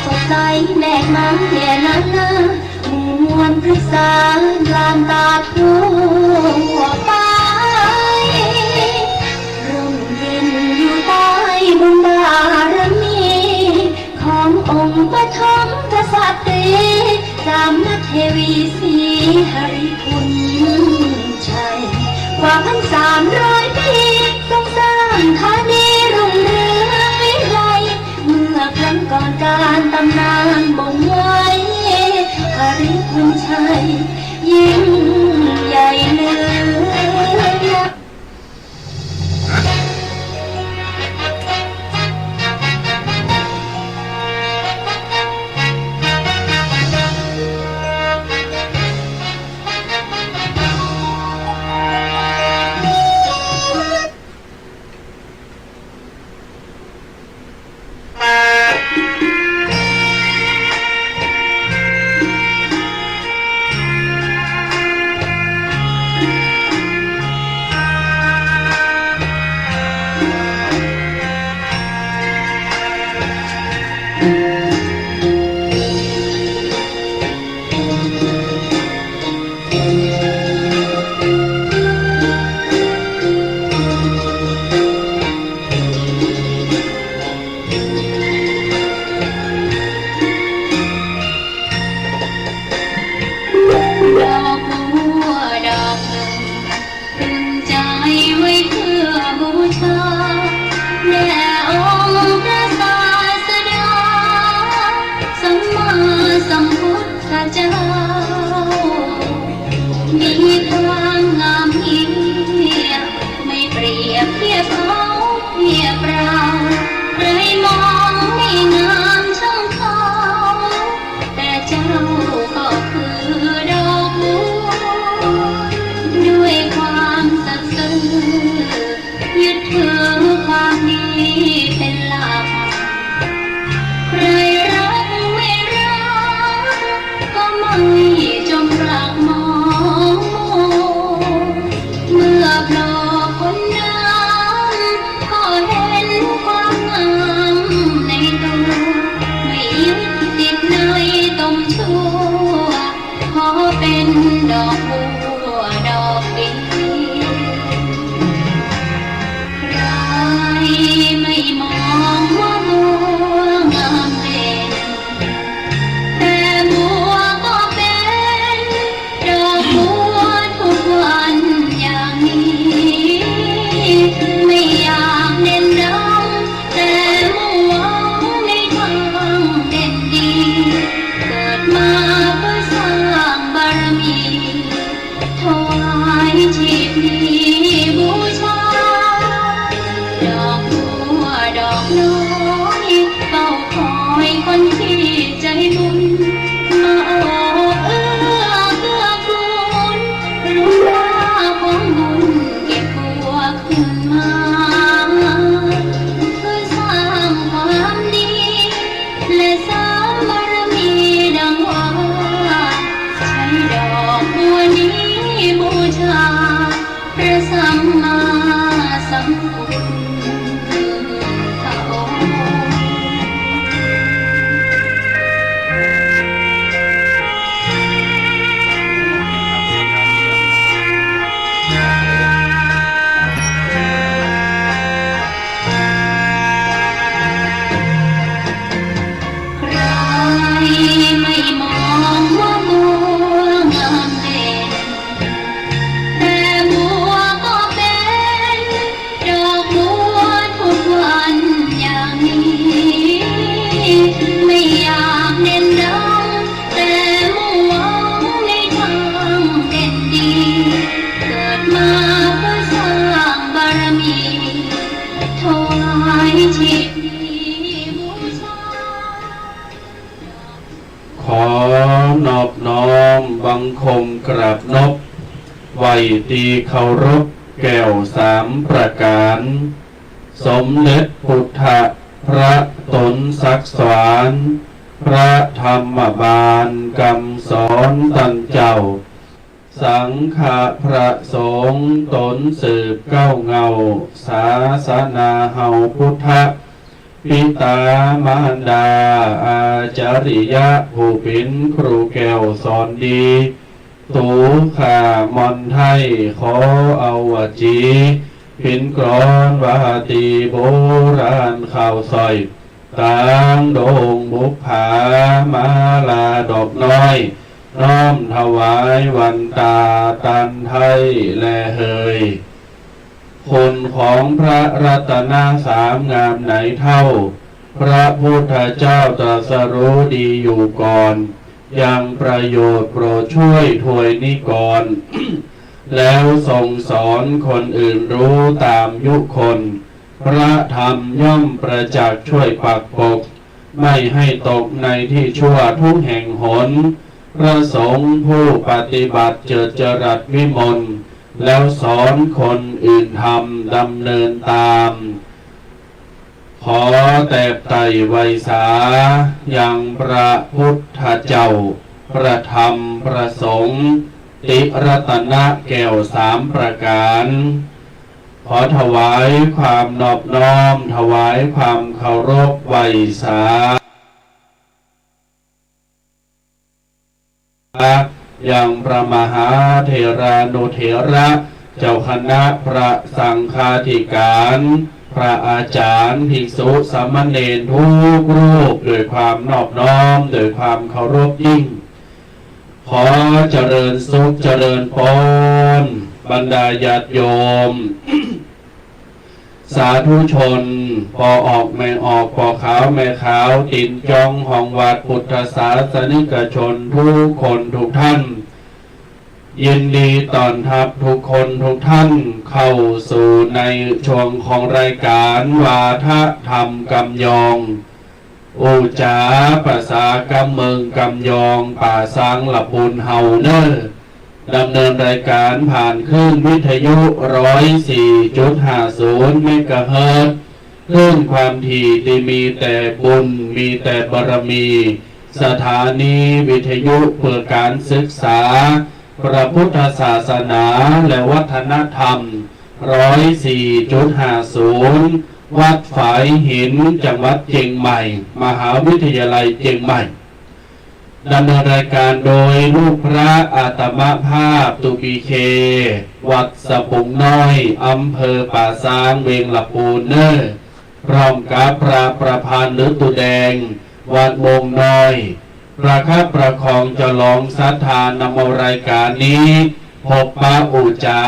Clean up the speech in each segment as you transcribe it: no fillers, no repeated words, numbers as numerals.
สดใสแมกน้ำแย่นั้นมวลพฤกษาลานตาทั่วไปร่มเย็นอยู่ใต้บุญบารมีขององค์ปฐมกษัตริย์สามนักเทวีศรีหริคุณชัยกว่า1,300 ปีทรงสร้างธานีรุ่งเรืองวิไลเมื่อครั้งก่อนการตำนานบ่งไว้หริคุณชัยยิ่งใหญ่เหลือไหวตีเคารพแก้ว3 ประการสมเด็จพุทธพระตนศักดิ์สวรพระธรรมบาลกำสอนตันเจ้าสังฆพระสงฆ์ตนสืบเก้าเงาศาสนาเฮาพุทธ ปิตามารดาอาจาริยะผู้เป็นครูแก้วสอนดีตูข่ามอนไทยขอเอาวจีเป็นกรอนวาตีโบราณข่าวซอยต่างโด่งบุพผามาลาดอกน้อยน้อมถวายวันตาตันไทยแลเฮยคุณของพระรัตนสามงามไหนเท่าพระพุทธเจ้าตรัสรู้ดีอยู่ก่อนยังประโยชน์โปรดช่วยถวยนิกร แล้วทรงสอนคนอื่นรู้ตามยุคนพระธรรมย่อมประจักษ์ช่วยปักปกไม่ให้ตกในที่ชั่วทุกแห่งหนพระสงฆ์ผู้ปฏิบัติเจิดจรัสวิมลแล้วสอนคนอื่นทำดำเนินตามขอแต่ไต่ไวสายังพระพุทธเจ้าพระธรรมพระสงฆ์ติรัตนะแก้วสามประการขอถวายความนอบน้อมถวายความเคารพไวสายังพระมหาเถรานุเถระเจ้าคณะพระสังฆาธิการพระอาจารย์ภิกษุสามเณรทุกรูปด้วยความนอบน้อมด้วยความเคารพยิ่งขอเจริญสุขเจริญพรบรรดาญาติโยม สาธุชนพอออกแม่ออกพอขาวแม่ขาวตินจองห้องวัดพุทธศาสนิกชนทุกคนทุกท่านยินดีต้อนรับทุกคนทุกท่านเข้าสู่ในช่วงของรายการวาทธรรมกำยองอูจาภาษากำเมืองกำยองป่าสังละปูนเฮาเนอร์ดำเนินรายการผ่านคลื่นวิทยุ 104.50 เมกะเฮิรตซ์คลื่นความถี่ที่มีแต่บุญมีแต่บารมีสถานีวิทยุเพื่อการศึกษาพระพุทธศาสนาและวัฒนธรรม 104.50 วัดฝายหินจังหวัดเชียงใหม่มหาวิทยาลัยเชียงใหม่ดำเนินรายการโดยลูกพระอาตมภาพตุปีเควัดสะพุงน้อยอำเภอป่าซางเวงละปูนเนอร์พร้อมกับพระประพันธ์หรือตุแดงวัดวงน้อยประคับประคองจะลองศรัทธานำเอารายการนี้พบปะอุจา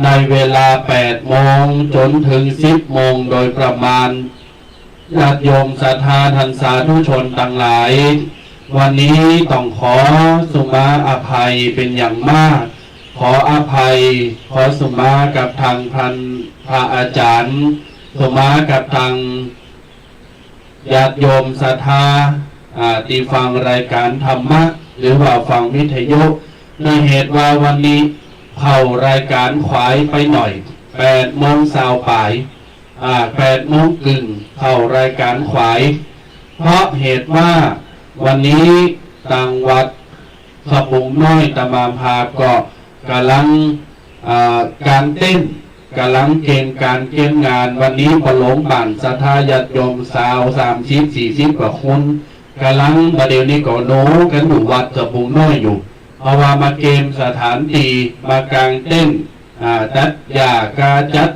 ในเวลา 8 โมงจนถึง 10 โมงโดยประมาณญาติโยมศรัทธาท่านสาธุชนทั้งหลายวันนี้ต้องขอสุมาอภัยเป็นอย่างมากขออภัยขอสุมากับทางพระอาจารย์สุมากับทางญาติโยมศรัทธาที่ฟังรายการธรรมะหรือว่าฟังวิทยุในเหตุว่าวันนี้เข้ารายการขวายไปหน่อย8 โมงเช้าป่าย8 โมงครึ่งเข้ารายการขวายเพราะเหตุว่าวันนี้ต่างวัดสะพุงน้อยตะมามพาก็กำลังการเต้นกำลังเก่งการเก่งงานวันนี้ประหลงบ้านศรัทธาญาติโยมสาว30-40 กว่าคนกำลังประเดี๋ยวนี้ก็โน้กันอยู่วัดสะพุงน้อยอยู่เพราะว่ามาเกมสถานที่มากางเต้นจัดยากาจัด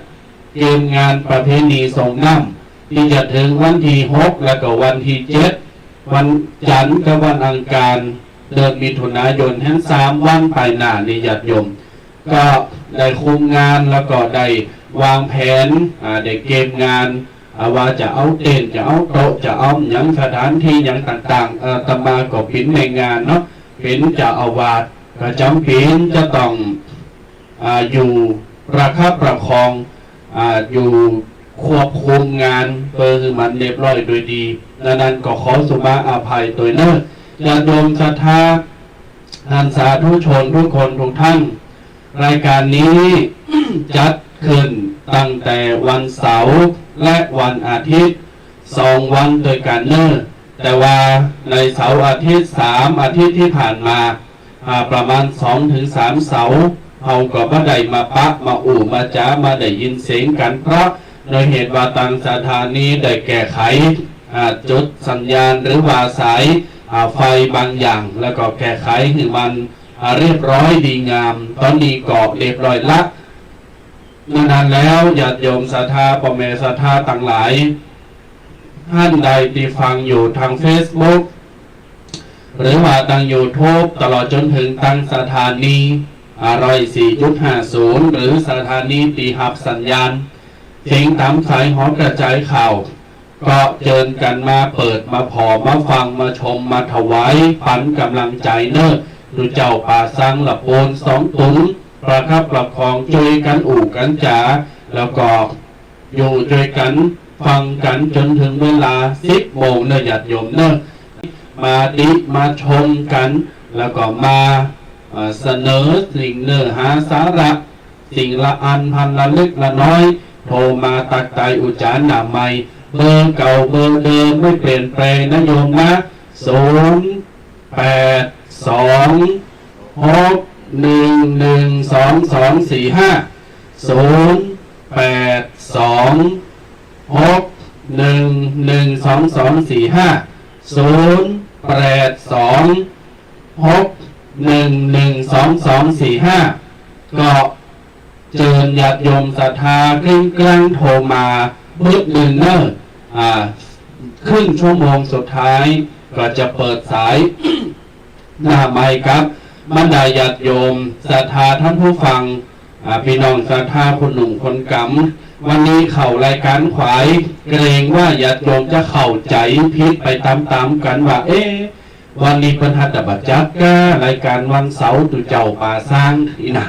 เกมงานประเพณีส่งน้ำที่จะถึงวันที่6และก็วันที่7วันจันทร์กับวันอังคารเดือนมิถุนายนทั้ง3 วันไปหน้านี่ญาติโยมก็ได้คุมงานแล้วก็ได้วางแผนได้เกมงานว่าจะเอาเต็นท์จะเอาโต๊ะจะเอาอย่างสถานที่อย่างต่างๆอาตมาก็เป็นในงานเนาะเป็นเจ้าอาวาสก็จำเป็นจะต้องอยู่ประคับประคองอยู่ควบคุมงานเพื่อให้มันเรียบร้อยโดยดีดังนั้นก็ขอสุมาอภัยตัวเนอญาติโยมศรัทธาท่านสาธุชนทุกคนทุกท่านรายการนี้ จัดขึ้นตั้งแต่วันเสาร์และวันอาทิตย์2 วันโดยกันเนอแต่ว่าในเสาร์อาทิตย์3 อาทิตย์ที่ผ่านมาประมาณ 2-3 เสาร์เราก็มาได้มาปะมาอู่มาจ้ามาได้ยินเสียงกันเพราะ โดยเหตุว่าตังสถานีได้แก้ไขจุดสัญญาณหรือว่าสายไฟบางอย่างแล้วก็แก้ไขให้มันเรียบร้อยดีงามตอนนี้ก็เรียบร้อยละนานแล้วญาติโยมศรัทธาพ่อแม่ศรัทธาต่างหลายท่านใดที่ฟังอยู่ทาง Facebook หรือว่าทาง YouTube ตลอดจนถึงทางสถานี104.50 หรือสถานีตีหับสัญญาณเสียงตามสายหอกระจายข่าวก็เชิญกันมาเปิดมาพอมาฟังมาชมมาถวายปันกำลังใจเนอะดูเจ้าป่าสังละโปน2 ตุนประคับประคองช่วยกันอู่กันจ๋าแล้วก็อยู่ช่วยกันฟังกันจนถึงเวลา10 โมงเนอะญาติโยมเนอะมาดิมาชมกันแล้วก็มาเสนอสิ่งเนื้อหาสาระสิ่งละอันพันละเล็กละน้อยโทรมาตักไตอุจจาระใหม่เบอร์เก่าเบอร์เดิมไม่เปลี่ยนแปลงนะโยมนะก็เชิญญาติโยมศรัทธาเคร่งครังโทรมาเบิกเดินเนอร์ครึ่งชั่วโมงสุดท้ายก็จะเปิดสาย หน้าไมค์ครับบรรดาญาติโยมศรัทธาท่านผู้ฟังพี่น้องศรัทธาคนหนุ่มคนกำวันนี้เข้ารายการขวายเกรงว่าญาติโยมจะเข้าใจผิดไปตามๆกันว่าวันนี้เป็นหัตถบัจจักกรายการวันเสาร์ตุเจ้าป่าสร้างอีนะ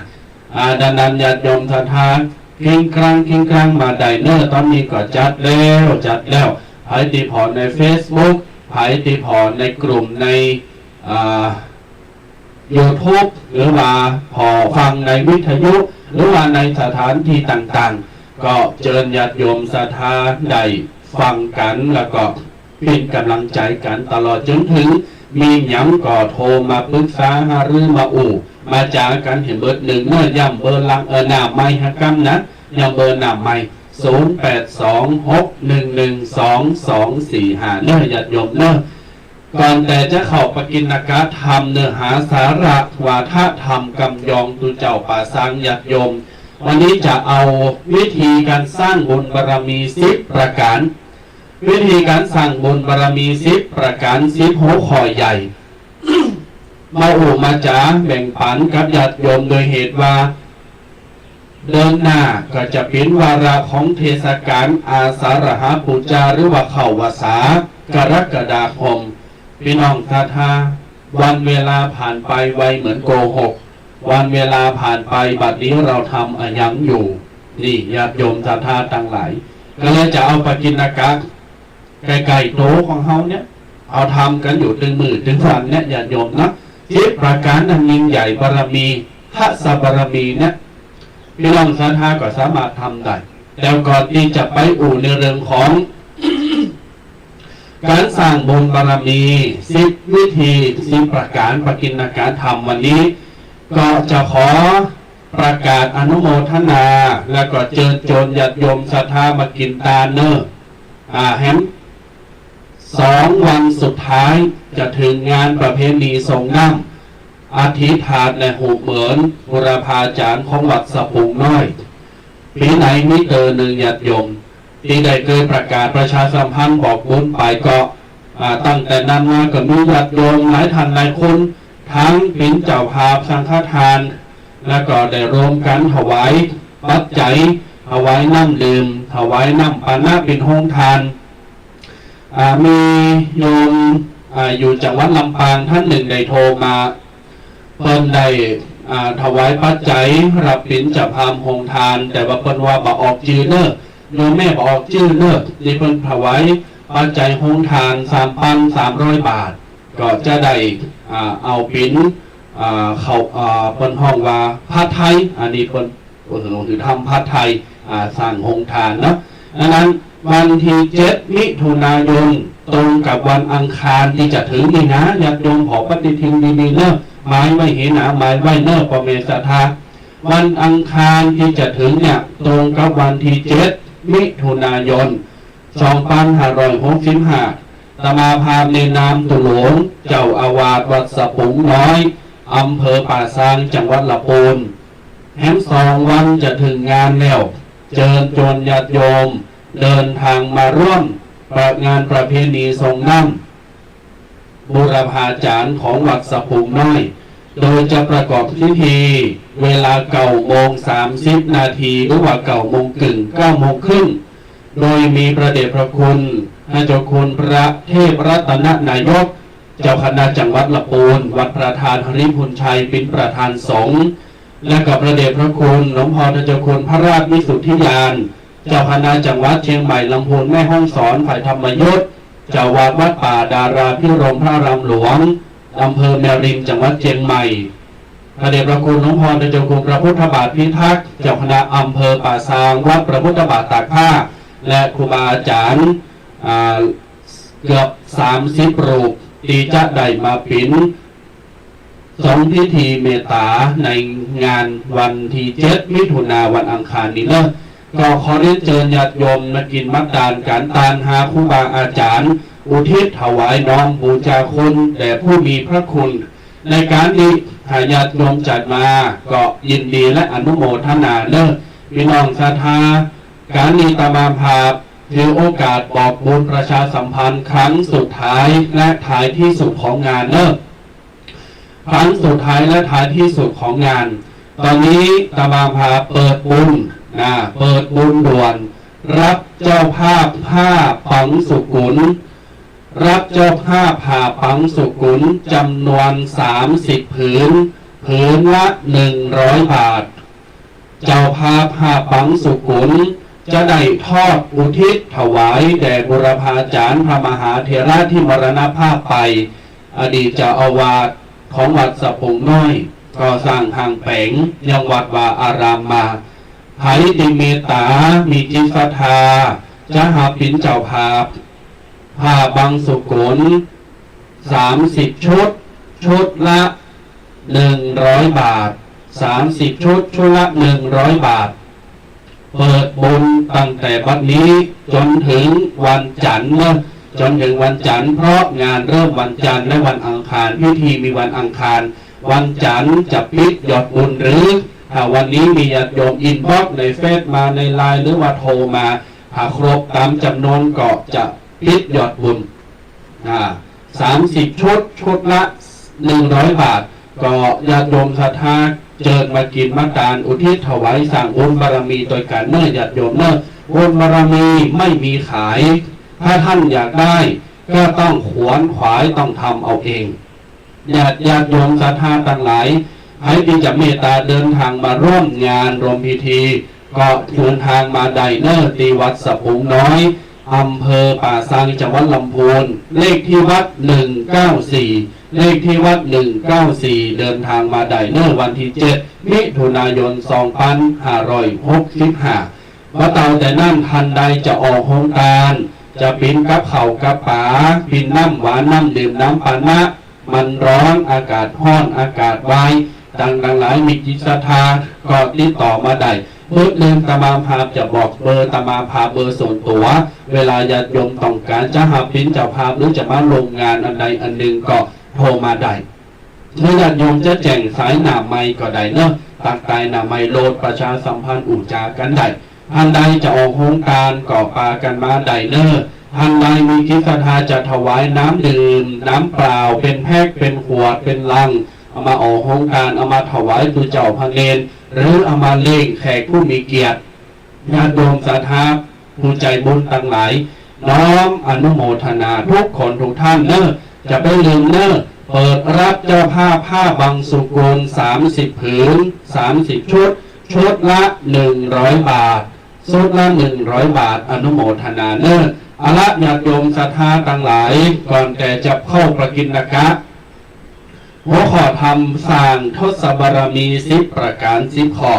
ดังนั้นญาติโยมศรัทธาเก่งครั้งมาได้เนอร์ตอนนี้ก็จัดแล้วไผติพรใน Facebook ไผติพรในกลุ่มในYouTube หรือว่าพอฟังในวิทยุหรือว่าในสถานที่ต่างๆก็เชิญญาติโยมศรัทธาได้ฟังกันแล้วก็เป็นกำลังใจกันตลอดจนถึงมีหยังก็โทรมาปรึกษาหารือมามาจากันเห็นเบอร์1เมื่อย่ำเบอร์ลังหน้าไม้ฮักกัมนะย่ำเบอร์หน้าไม้0826112245เนื้อญาติโยมเนื้อก่อนแต่จะเข้าปกิณกะธรรมเนื้อหาสาระวาทธรรมกำยองตุเจ้าป่าสังญาติโยมวันนี้จะเอาวิธีการสร้างบุญบารมี10 ประการวิธีการสร้างบุญบารมี10 ประการ10 หัวข้อใหญ่ มามาจ๋าแบ่งปันกับญาติโยมโดยเหตุว่าเดินหน้าก็จะเป็นวาระของเทศกาลอาสาฬหบูชาหรือว่าเข้าพรรษากรกฎาคมพี่น้องศรัทธาวันเวลาผ่านไปไวเหมือนโกหกวันเวลาผ่านไปบัดนี้เราทำอะไรอยู่นี่ญาติโยมศรัทธาทั้งหลายก็เลยจะเอาปกิณกะไก่โตของเฮาเนี่ยเอาทำกันอยู่ถึงมือถึงวันเนี่ยญาติโยมนะ10 ประการนั้นยิ่งใหญ่บารมีทัศบารมีเนี่ยพี่น้องศรัทธาก็สามารถทำได้แต่ก่อนที่จะไปในเรื่องของ การสร้างบุญบารมี10 วิธี10 ประการปกิณกะธรรมวันนี้ก็จะขอประกาศอนุโมทนาแล้วก็เชิญชวนญาติโยมศรัทธามากินตาเนอร์แฮม2 วันสุดท้ายจะถึงงานประเพณีส่งน้ำอาทิธานในหูเหมือนบุรพาจารย์ของวัดสะพุงน้อยปีไหนมิเตอร์1ญาติโยมที่ได้เคยประกาศประชาสัมพันธ์บอกบุญไปก็ตั้งแต่นั้นมาก็มีญาติโยมหลายท่านหลายคนทั้งเป็นเจ้าภาพสังฆทานแล้วก็ได้รวมกันถวายปัจจัยถวายน้ำดื่มถวายน้ำปานะเป็นโฮงทานมีโยมอยู่จังหวัดลำปางท่านหนึ่งได้โทรมาเพิ่นได้ถวายปัจจัยรับปิ่นจับพามโฮงทานแต่ว่าเพิ่นว่าบ่ออกชื่อเนอะโยมแม่บ่ออกชื่อเนอะที่เพิ่นถวายปัจจัยโฮงทาน 3,300 บาทก็จะได้เอาปิ่นเขาเพิ่นห้องว่าผ้าไทยอันนี้เพิ่นถือทำผ้าไทยสร้างโฮงทานเนาะดังนั้นวันที่7 มิถุนายนตรงกับวันอังคารที่จะถึงนี่นะญาติโยมขอปฏิทินดีๆเนอะหมายไว้เห็นหมายไว้เนอะพ่อแม่ศรัทธาวันอังคารที่จะถึงเนี่ยตรงกับวันที่7 มิถุนายน 2565ตมาภาพในนามตุหลวงเจ้าอาวาสวัดสะพุงน้อยอำเภอป่าซางจังหวัดลำพูนแฮม2 วันจะถึงงานแล้วเชิญชวนญาติโยมเดินทางมาร่วมงานประเพณีทรงน้ำบูรพาจารย์ของวัดสะพุงน้อยโดยจะประกอบพิธีเวลา9:30 น.หรือว่า9:30 โดยมีพระเดชพระคุณพระเจ้าคุณพระเทพรัตนนายกเจ้าคณะจังหวัดลำพูนวัดประธานหริพุนชัยเป็นประธานสงฆ์และกับพระเดชพระคุณหลวงพ่อเจ้าคุณพระราชวิสุทธิยานเจ้าคณะจังหวัดเชียงใหม่ลำพูนแม่ฮ่องสอนฝ่ายธรรมยุทธเจ้าวาดวัดป่าดาราพิรมพระรามหลวงอำเภอแมริมจังหวัดเชียงใหม่พระเดชพระคุณหลวงพ่อเจ้าคุณพระพุทธบาทพิทักษ์เจ้าคณะอำเภอป่าซางวัดพระพุทธบาทตากผ้าและครูบาอาจารย์เกือบ30 รูปที่จะได้มาเป็น2 พิธีเมตตาในงานวันที่7 มิถุนายนวันอังคารนี้เนอะก็ขอเรียนเชิญญาติโยมมากินมักดานการตานหาครูบาอาจารย์อุทิศถวายน้อมบูชาคุณแด่ผู้มีพระคุณในการนี้หากญาติโยมจัดมาก็ยินดีและอนุโมทนาเนอะพี่น้องศรัทธาการนี้ตมาภาพถือโอกาสบอกบุญประชาสัมพันธ์ครั้งสุดท้ายและท้ายที่สุดของงานเนอะครั้งสุดท้ายและท้ายที่สุดของงานตอนนี้ตมาภาพเปิดบุญเปิดบุญด่วนรับเจ้าภาพผ้าปังสุกุลรับเจ้าภาพผ้าปังสุกุลจำนวน30 ผืนผืนละ100 บาทเจ้าภาพผ้าปังสุกุลจะได้ทอดอุทิศถวายแด่บุรพาจารย์พระมหาเถระที่มรณภาพไปอดีตเจ้าอาวาสของวัดสะพุงน้อยก็สร้างห่างแผงยังวัดวาอารามมาไผติเมตตามีจิตศรัทธาจะหาปินเจ้าภาพผ้าบางสุกุล30 ชุดชุดละ100 บาท30 ชุดชุดละ100 บาทเปิดบุญตั้งแต่บัดนี้จนถึงวันจันทร์จนถึงวันจันทร์เพราะงานเริ่มวันจันทร์และวันอังคารพิธีมีวันอังคารวันจันทร์จะปิดยอดบุญหรือถ้าวันนี้มีญาติโยมอินบ็อกซ์ในเฟซมาในไลน์หรือว่าโทรมาหากครบตามจำนวนก็จะปิดยอดบุญ30 ชุดชุดละ100 บาทก็ญาติโยมศรัทธาเจิญมากินมักดานอุทิศถวายสั่งบุญบารมีโดยการเนื่อญาติโยมเนื่อบุญบารมีไม่มีขายถ้าท่านอยากได้ก็ต้องขวนขวายต้องทำเอาเองญาติโยมศรัทธาต่างหลายให้ที่จะเมตตาเดินทางมาร่วมงานรวมพิธีก็เดินทางมาไดเนอร์ที่วัดสะพุงน้อยอำเภอป่าซางจังหวัดลำพูนเลขที่วัด194เลขที่วัด194เดินทางมาไดเนอร์วันที่7 มิถุนายน 2565ว่าเต่าแต่นั่นทันใดจะออกโครงการจะปินกับเข่ากับป๋าปินน้ำหวานน้ำดื่มน้ำปานะมันร้อนอากาศร้อนอากาศไวต่างหลายมีจิตศรัทธาก็ติดต่อมาได้เบอร์หนึ่งตมาภาพจะบอกเบอร์ตมาภาพเบอร์ส่วนตัวเวลาญาติโยมต้องการจะหาปิ้นเจ้าภาพหรือจะมาลงงานอันใดอันหนึ่งก็โทรมาได้เมื่อญาติโยมจะแจ้งสายหน้าไมค์ก็ได้เนอะตักไตหน้าไมค์โหลดประชาสัมพันธ์อุจากันได้ท่านใดจะออกโครงการก่อปากันมาได้เนอะท่านใดมีจิตศรัทธาจะถวายน้ำดื่มน้ำเปล่าเป็นแพ็คเป็นขวดเป็นลังเอามาออกโครงการเอามาถวายตัวเจ้าพระเนรหรือเอามาเลี้ยงแขกผู้มีเกียรติญาติโยมศรัทธาผู้ใจบุญต่างหลายน้อมอนุโมทนาทุกคนทุกท่านเนอะจะไปลืมเนอะเปิดรับเจ้าผ้าบางสุกุล30 ผืน30 ชุดชุดละ100 บาทชุดละ100 บาทอนุโมทนาเนอะอาละญาติโยมศรัทธาต่างหลายก่อนแต่จะเข้าประกิณกะหัวข้อธรรมสร้างทศบารมี10 ประการ10 ข้อ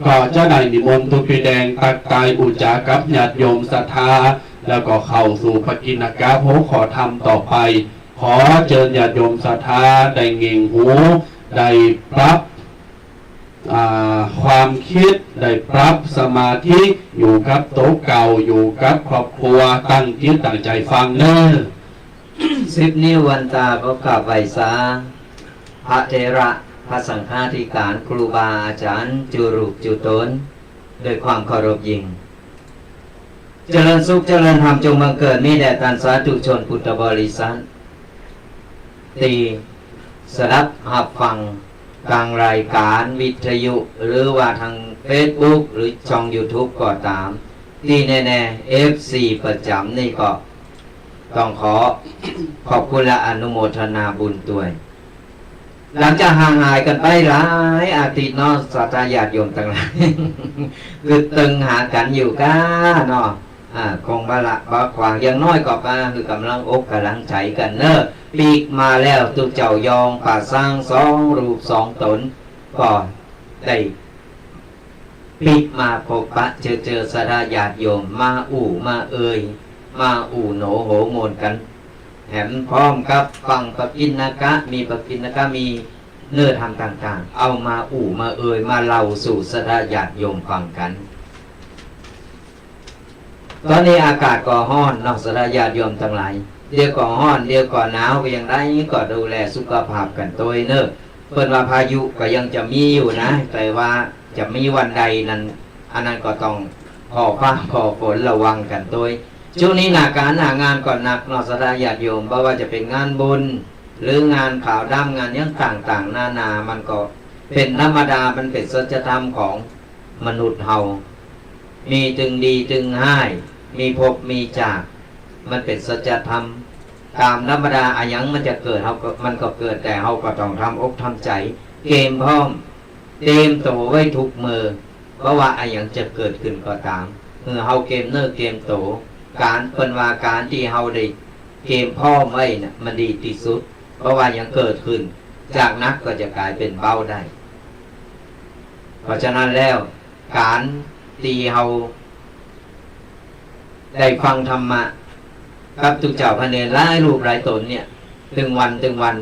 ก็จะได้นิมนต์ตุปีแดงตักตายอุจากับญาติโยมศรัทธาแล้วก็เข้าสู่ประกิณกะหัวข้อธรรมต่อไปขอเชิญญาติโยมศรัทธาได้เง่งหูได้ปรับ ความคิดได้ปรับสมาธิอยู่กับโต๊ะเก่าอยู่กับครอบครัวตั้งจิตตั้งใจฟังเนอะ 10 นิ้ววันตาก็กราบไหว้สาพระเถระพระสังฆาธิการครูบาอาจารย์จุรุกจุตนโดยความเคารพยิ่งเจริญสุขเจริญธรรมจงบังเกิดมีแด่ท่านสาธุชนพุทธบริษัทตีสดับหับฟังทางรายการวิทยุหรือว่าทาง Facebook หรือช่อง YouTube ก็ตามที่แน่ๆ FC ประจำนี่ก็ต้องขอบคุณและอนุโมทนาบุญด้วยหลังจากห่างหายกันไปหลายอาทิตย์เนาะศรัทธาญาติโยมทั้งหลาย คือตึงหากันอยู่ก้าเนาะคงบาละบาขวางยังน้อยก็มาคือกำลังอกกำลังใจกันเนอะปีกมาแล้วตุเจ้ายองป่าสร้าง2 รูป 2 ตนก็ได้ปีกมาพบปะเจอศรัทธาญาติโยมมามามาโหนโหโมนกันแถมพร้อมกับฟังปกิณณกะมีปกิณณกะมีเนื้อธรรมต่างๆเอามามามาเล่าสู่ศรัทธาญาติโยมฟังกันตอนนี้อากาศก็ร้อนนอกศรัทธาญาติโยมทั้งหลายเดี๋ยวก็ร้อนเดี๋ยวก็หนาวก็ยังได้ก็ดูแลสุขภาพกันตัวเนอะเพิ่นว่าพายุก็ยังจะมีอยู่นะแต่ว่าจะมีวันใดนั้นอันนั้นก็ต้องพอฟ้าพอฝนระวังกันตัวช่วงนี้หน้าการหน้างานก่อนหนักนอกศรัทธาญาติโยมเพราะว่าจะเป็นงานบุญหรืองานข่าวดำงานยังต่างๆนานามันก็เป็นธรรมดามันเป็นสัจธรรมของมนุษย์เฮามีจึงดีจึงให้มีภพมีจากมันเป็นสัจธรรมตามธรรมดาอายังมันจะเกิดมันก็เกิดแต่เฮาก็ต้องทำอกทำใจเกมพร้อมเตรียมตัวไว้ทุกมือเพราะว่าอายังจะเกิดขึ้นก็ตามเฮาเกมเนอร์เกมโตการเป็นว่าการที่เฮาได้เกมพร้อมไว้น่ะมันดีที่สุดเพราะว่ายังเกิดขึ้นจากนักก็จะกลายเป็นเบาได้เพราะฉะนั้นแล้วการที่เฮาได้ฟังธรรมะกับทุกเจ้าพระเนรหลายรูปหลายตนเนี่ยถึงวัน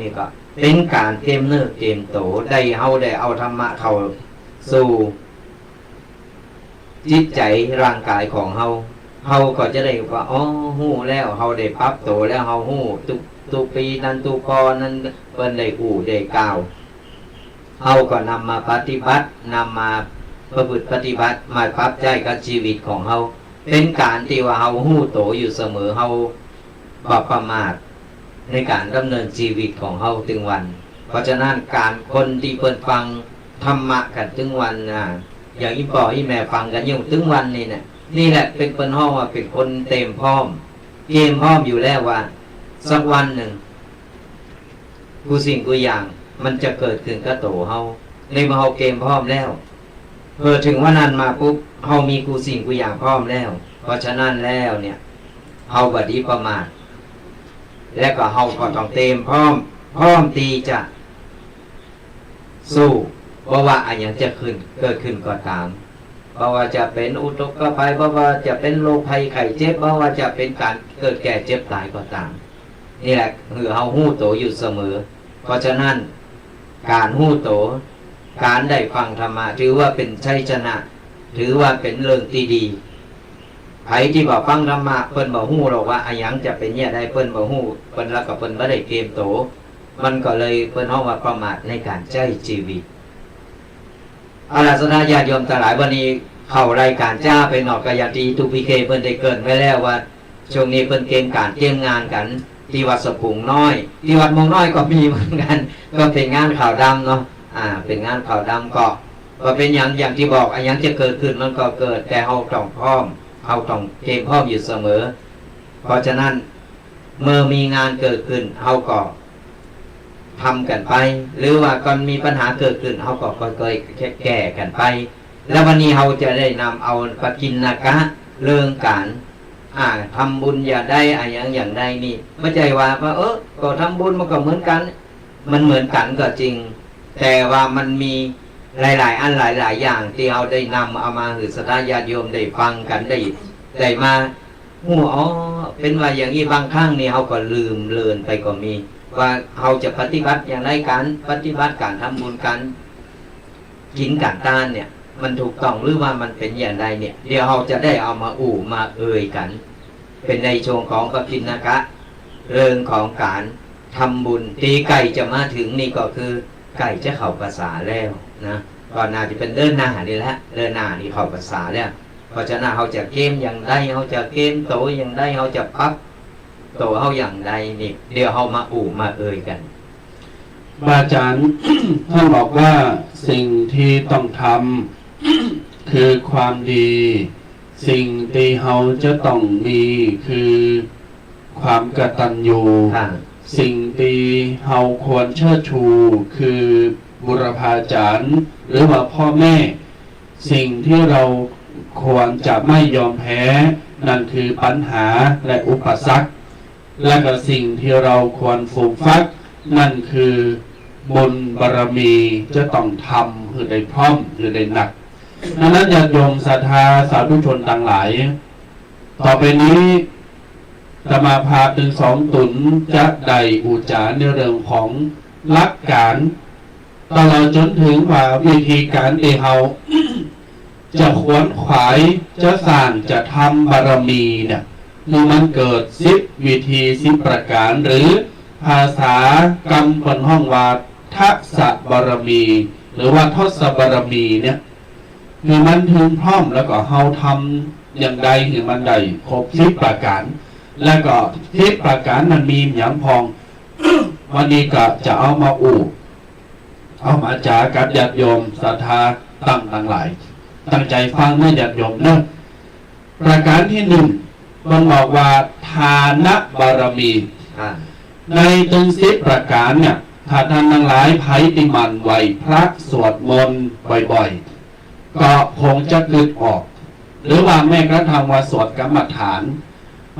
นี่ก็เป็นการเกมเนื้อเกมโตได้เฮาได้เอาธรรมะเข้าสู่จิตใจร่างกายของเฮาก็จะได้ว่าอ๋อฮู้แล้วเฮาได้ปรับโตแล้วเฮาฮู้ตุปีนั้นตุปอนั้นเพิ่นได้ได้กล่าวเฮาก็นำมาปฏิบัตินำมาประพฤติปฏิบัติมาปรับใจกับชีวิตของเฮาเป็นการที่ว่าเฮาฮู้โตอยู่เสมอเฮาบ่ประมาทในการดำเนินชีวิตของเฮาถึงวันเพราะฉะนั้นการคนที่เพิ่นฟังธรรมะกันถึงวันอย่างอีพ่ออีแม่ฟังกันอยู่ถึงวันนี่เนี่ยนี่แหละเป็นเปิ้นฮ้องว่าเป็นคนเต็มพร้อมเกมพร้อมอยู่แล้วว่าสักวันหนึ่งกูสิ่งกูอย่างมันจะเกิดขึ้นกับโตเฮาในเมื่อเฮาเกมพร้อมแล้วเพื่อถึงวันนั้นมาปุ๊บเฮามีกูสิ่งกูอย่างพร้อมแล้วเพราะฉะนั้นแล้วเนี่ยเฮาบ่ดีประมาทและก็เฮาก็ต้องเต็มพร้อมที่จะสู้เพราะว่าอันยังจะเกิดขึ้นก็ตามเพราะว่าจะเป็นอุทกภัยเพราะว่าจะเป็นโรคภัยไข้เจ็บเพราะว่าจะเป็นการเกิดแก่เจ็บตายก็ตามนี่แหละคือเฮาฮู้โตอยู่เสมอเพราะฉะนั้นการฮู้โตการได้ฟังธรรมะถือว่าเป็นชัยชนะถือว่าเป็นเรื่องที่ดีไผที่บอกฟังธรรมะเพิ่นบ่ฮู้หรอกว่าอันหยังจะเป็นเนี่ยได้เพิ่นบ่ฮู้เพิ่นแล้วก็เพิ่นบ่ได้เตรียมโตมันก็เลยเพิ่นเฮาว่าประมาทในการใช้ชีวิตเอาล่ะศรัทธาญาติโยมทั้งหลายวันนี้เข้ารายการจ้าไปนอกกายตีทุกพีเคเพิ่นได้เกินไว้แล้วว่าช่วงนี้เพิ่นเกมงานกันที่วัดสะพุงน้อยที่วัดมงน้อยก็มีเหมือนกันก็เป็นงานข่าวดำเนาะเป็นงานข่าวดำก็เป็นอย่างที่บอกอันยังจะเกิดขึ้นมันก็เกิดแต่เฮาต้องพร้อมเฮาต้องเกมพร้อมอยู่เสมอเพราะฉะนั้นเมื่อมีงานเกิดขึ้นเฮาก็ทำกันไปหรือว่าก่อนมีปัญหาเกิดขึ้นเฮาก็ค่อยๆแก้กันไปแล้ววันนี้เฮาจะได้นำเอาปกิณณกะเรื่องการทำบุญอย่าได้อย่างใดนี่ไม่ใช่ว่าก็ทำบุญมันก็เหมือนกันมันเหมือนกันก็จริงแต่ว่ามันมีหลายๆอันหลายๆอย่างที่เราได้นำเอามาให้ศรัทธาญาติโยมได้ฟังกันได้มาเป็นว่าอย่างนี้บางครั้งนี่เราก็ลืมเลือนไปก็มีว่าเราจะปฏิบัติอย่างไรการปฏิบัติการทำบุญกัน กินกันต้านเนี่ยมันถูกต้องหรือว่ามันเป็นอย่างไรเนี่ยเดี๋ยวเราจะได้เอามามาเอ่ยกัน เป็นในช่วงของกฐินกะเรื่องของการทำบุญตีไก่จะมาถึงนี่ก็คือไก่จะเข้าภาษาแล้วนะก่อนหน้าจะเป็นเดินหน้านี่แหละเดินหน้านี่เข้าภาษาแล้วเพราะฉะนั้นเขาจะเกมอย่างใดเขาจะเกมโตอย่างใดเขาจะปั๊บโตเขาอย่างใดนี่เดี๋ยวเขามามาเอ่ยกันอาจารย์ ท่านบอกว่าสิ่งที่ต้องทำคือความดี สิ่งที่เราจะต้องมีคือความกตัญญูสิ่งที่เราควรเชิดชูคือบุรพาจารย์หรือว่าพ่อแม่สิ่งที่เราควรจะไม่ยอมแพ้นั่นคือปัญหาและอุปสรรคและก็สิ่งที่เราควรฟูมฟักนั่นคือบุญบารมีจะต้องทำคือได้พร้อมคือได้หนักดังนั้นญาติโยมศรัทธาสาธุชนต่างหลายต่อไปนี้จะมาพาถึงสองตุนจะได้อุจาในเรื่องของหลักการตลอดจนถึงว่าวิธีการที่เราจะขวนขวายจะสร้างจะทำบารมีเนี่ยคือมันเกิด10วิธี10ประการหรือภาษากรรมบนห้องว่าทักษะบารมีหรือว่าทศบารมีเนี่ยคือมันถึงพร้อมแล้วก็เฮาทำอย่างใดคือมันได้ครบ10ประการแล้วก็10ประการมันมีอย่างพอง วันนี้ก็จะเอามาเอามาจากับญาติโยมศรัทธาต่างหลายตั้งใจฟังนะญาติโยมเนอะประการที่1มันบอกว่าทานบารมีในถึง10ประการเนี่ยถ้าท่านทั้งหลายไผติมันไหวพระสวดมนต์บ่อยๆก็คงจะกึดออกหรือว่าแม้กระทั่งว่าสวดกรรมฐาน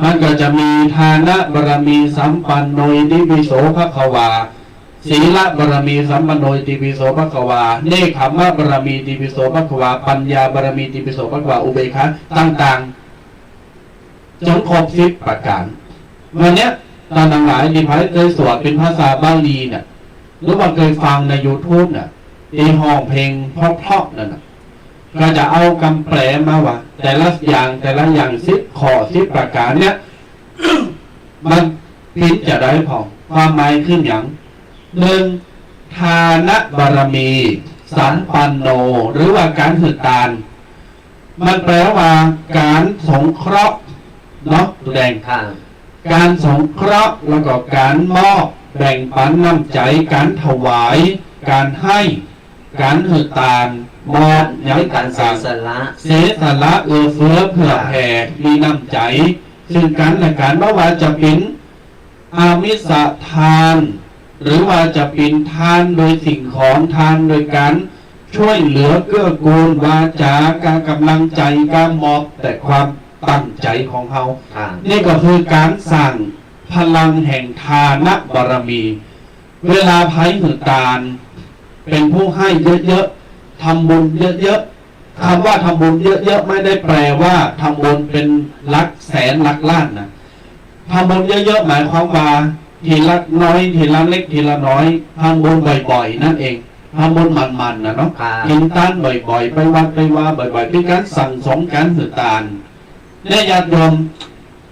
มันก็จะมีทานบารมีสัมปันโนติปิโสภควาศีลบารมีสัมปันโนติปิโสภควาเนคขมบารมีติปิโสภควาปัญญาบารมีติปิโสภควาอุเบกขาต่างๆจนครบ10ประการวันเนี้ยท่านทั้งหลายที่เคยสวดเป็นภาษาบาลีเนี่ยหรือว่าเคยฟังใน YouTube เนี่ยที่ห้องเพลงเพราะๆนั่นน่ะก็จะเอาคำแปลมาว่าแต่ละอย่าง10ข้อ10ประการเนี่ย มันพิจะได้พอความหมายขึ้นอย่าง1ทานบารมีสัมปันโนหรือว่าการหืดตานมันแปลว่าการสงเคราะห์เนาะตัวแดงการสงเคราะห์แล้วก็การมอบแบ่งปันน้ำใจการถวายการให้การหืดตานมอบอย่างการเสียสละเอื้อเฟื้อเผื่อแผ่มีน้ำใจซึ่งกันและกันไม่ว่าจะเป็นอามิสทานหรือว่าจะเป็นทานโดยสิ่งของทานโดยการช่วยเหลือเกื้อกูลวาจาการกำลังใจการมอบแต่ความตั้งใจของเขานี่ก็คือการสั่งพลังแห่งทานบารมีเวลาไผ่หือตาลเป็นผู้ให้เยอะๆทำบุญเยอะๆคำว่าทำบุญเยอะๆไม่ได้แปลว่าทำบุญเป็นหลักแสนหลักล้านนะทำบุญเยอะๆหมายความว่าทีละน้อยทีละเล็กทีละน้อยทำบุญบ่อยๆนั่นเองทำบุญมันๆนะเนาะกินต้านบ่อยๆไปวัดไปว่าบ่อยๆเป็นการสั่งสมการหือตาลและญาติโยม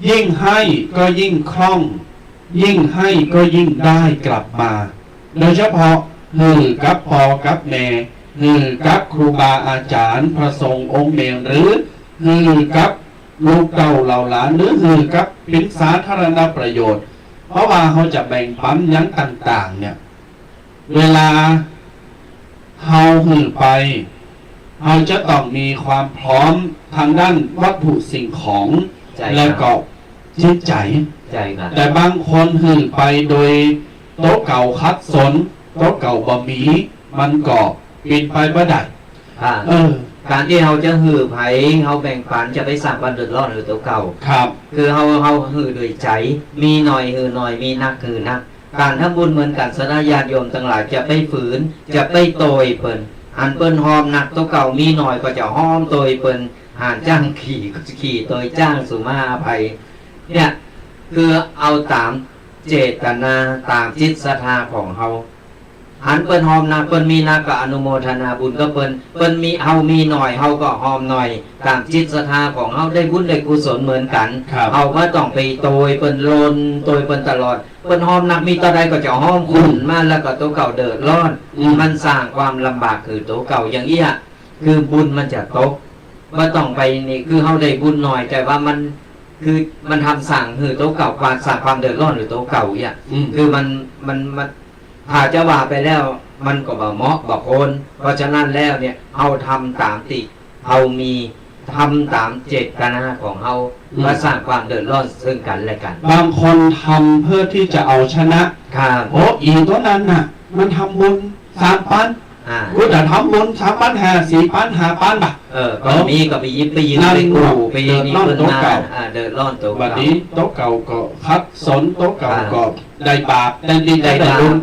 ยิ่งให้ก็ยิ่งคล่องยิ่งให้ก็ยิ่งได้กลับมาโดยเฉพาะกับพ่อกับแม่กับครูบาอาจารย์พระสงฆ์องค์เมนหรือกับลูกเต่าเหล่าหลานหรือกับเป็นสาธารณประโยชน์เพราะว่าเขาจะแบ่งปันอย่างต่างๆเนี่ยเวลาเขาไปเราจะต้องมีความพร้อมทางด้านวัตถุสิ่งของและก็จิตใจแต่บางคนไปโดยโต๊ะเก่าคัดสนโต๊ะเก่าบะหมี่มันก็ปิดไปบ่ได้การที่เราจะไผ่เราแบ่งปันจะไปสร้างความเดือดร้อนหรือตัวเก่าครับคือเราด้วยใจมีหน่อยหน่อยมีนักนักการทำบุญเหมือนกันสนาญาติโยมทั้งหลายจะไปฝืนจะไปโตยเปิ้นอันเปิ้นหอมหนักตัวเก่ามีหน่อยก็จะหอมโตยเปิ้นหานจ้างขี่ก็จะขี่โตยจ้างสุมาภัยเนี่ยคือเอาตามเจตนาตามจิตศรัทธาของเรา หันเปิ้นหอมนักเปิ้นมีนักก็อนุโมทนาบุญก็เปิ้นมีเฮามีหน่อยเฮาก็หอมหน่อยตามจิตศรัทธาของเฮาได้บุญได้กุศลเหมือนกันเฮาบ่ต้องไปโตยเปิ้นโลนโตยเปิ้นตลอดเปิ้นหอมนักมีต่อใดก็จะหอมคุณมาแล้วก็ตัวเก่าเดือดร้อนมันสร้างความลำบากคือตัวเก่าอย่างนี้คือบุญมันจะตกบ่ต้องไปนี่คือเฮาได้บุญหน่อยแต่ว่าคือมันทำสั่งคือตัวเก่าความสร้างความเดือดร้อนหรือตัวเก่าคือมันถ้าจะว่าไปแล้วมันก็บ่เหมาะบ่ควรเพราะฉะนั้นแล้วเนี่ยเฮาทำตามติเฮามีทำตามเจตนาของเฮาว่าสร้างความเดือดร้อนซึ่งกันและกันบางคนทำเพื่อที่จะเอาชนะครับโอ้อีตัวนั้นน่ะมันทำบุญ3 ปันกูจะทำบุญ3 ปัน4 ปัน5 ปันป่ะก็มีก็ไปยิบไปยืนไปกูไปนี่เพิ่นมาเดือดร้อนตัวเก่าบัดนี้โต๊ะเก่าก็คัดสนโต๊ะเก่าก็ได้บาปแต่ดีได้บุญ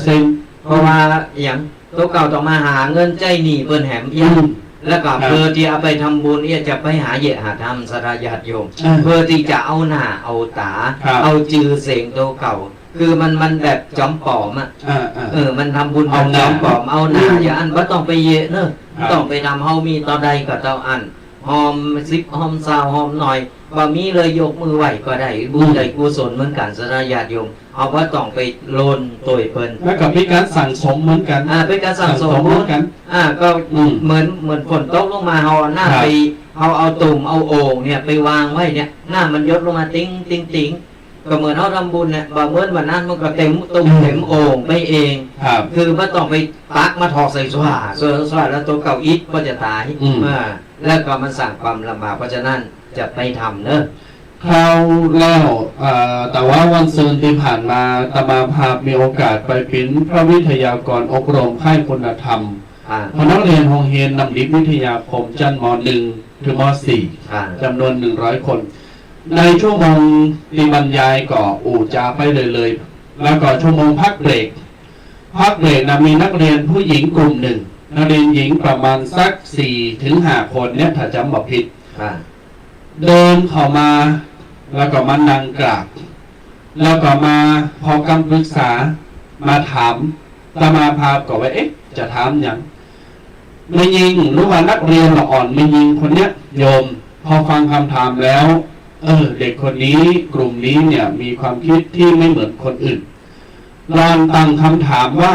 100%เพราะว่าอย่างโต๊ะเก่าต้องมาหาเงินใจหนี้เพิ่นแหมแล้วก็เพื่อที่เอาไปทำบุญจะไปหาเหยะหาทำสระญาติโยมเพื่อที่จะเอาหน้าเอาตาเอาจือเสียงโต๊ะเก่าคือมันแบบจอมปลอมมันทำบุญแบบจอมปลอมเอาหน้าอย่าอันว่าต้องไปเยะเนอะต้องไปทำเฮามีต่อใดก็เต้าอันหอม10หอม20หอมหน่อยบ่มีเลยยกมือไหวก็ได้บุญได้กุศลเหมือนกันสระญาติโยมเอาว่าต้องไปโลนตัวเพิ่นแล้วก็มีการสั่งสมเหมือนกันเป็นการสั่งสมเหมือนกันก็เหมือนฝนตกลงมาเฮาหน้าไปเอาตุ่มเอาโอ่งเนี่ยไปวางไว้เนี่ยหน้ามันยดลงมาติ้งติ้งติ้งก็เหมือนเขาทำบุญเนี่ยบางเมื่อวันนั้นมันก็เต็มตุ่มเต็มโอ่งไปเองคือไม่ต้องไปตักมาถอกใส่สว่าแล้วตัวเก่าอิฐก็จะตายแล้วก็มันสั่งความลำบากเพราะฉะนั้นจะไปทำเนอะคราวแล้วแต่ว่าวันศุกร์ที่ผ่านมาตมาภาพมีโอกาสไปเป็นพระวิทยากรอบรมค่ายคุณธรรมพนักเรียนโรงเรียนนำดิบวิทยาคมชั้นม.1 ถึงม.4 จำนวน100 คนในชั่วโมงที่บรรยายก็จาไปเลยแล้วก็ชั่วโมงพักเบรกนะมีนักเรียนผู้หญิงกลุ่มหนึ่งนักเรียนหญิงประมาณสัก 4-5 คนเนี่ยถ้าจำบ่ผิดเดินเข้ามาแล้วก็มานั่งกราบแล้วก็มาพอคำปรึกษามาถามตมาภาพก็ว่าจะถามอย่างไม่ยิงรู้ว่านักเรียนละอ่อนไม่ยิงคนเนี้ยโยมพอฟังคำถามแล้วเด็กคนนี้กลุ่มนี้เนี่ยมีความคิดที่ไม่เหมือนคนอื่นลองตั้งคำถามว่า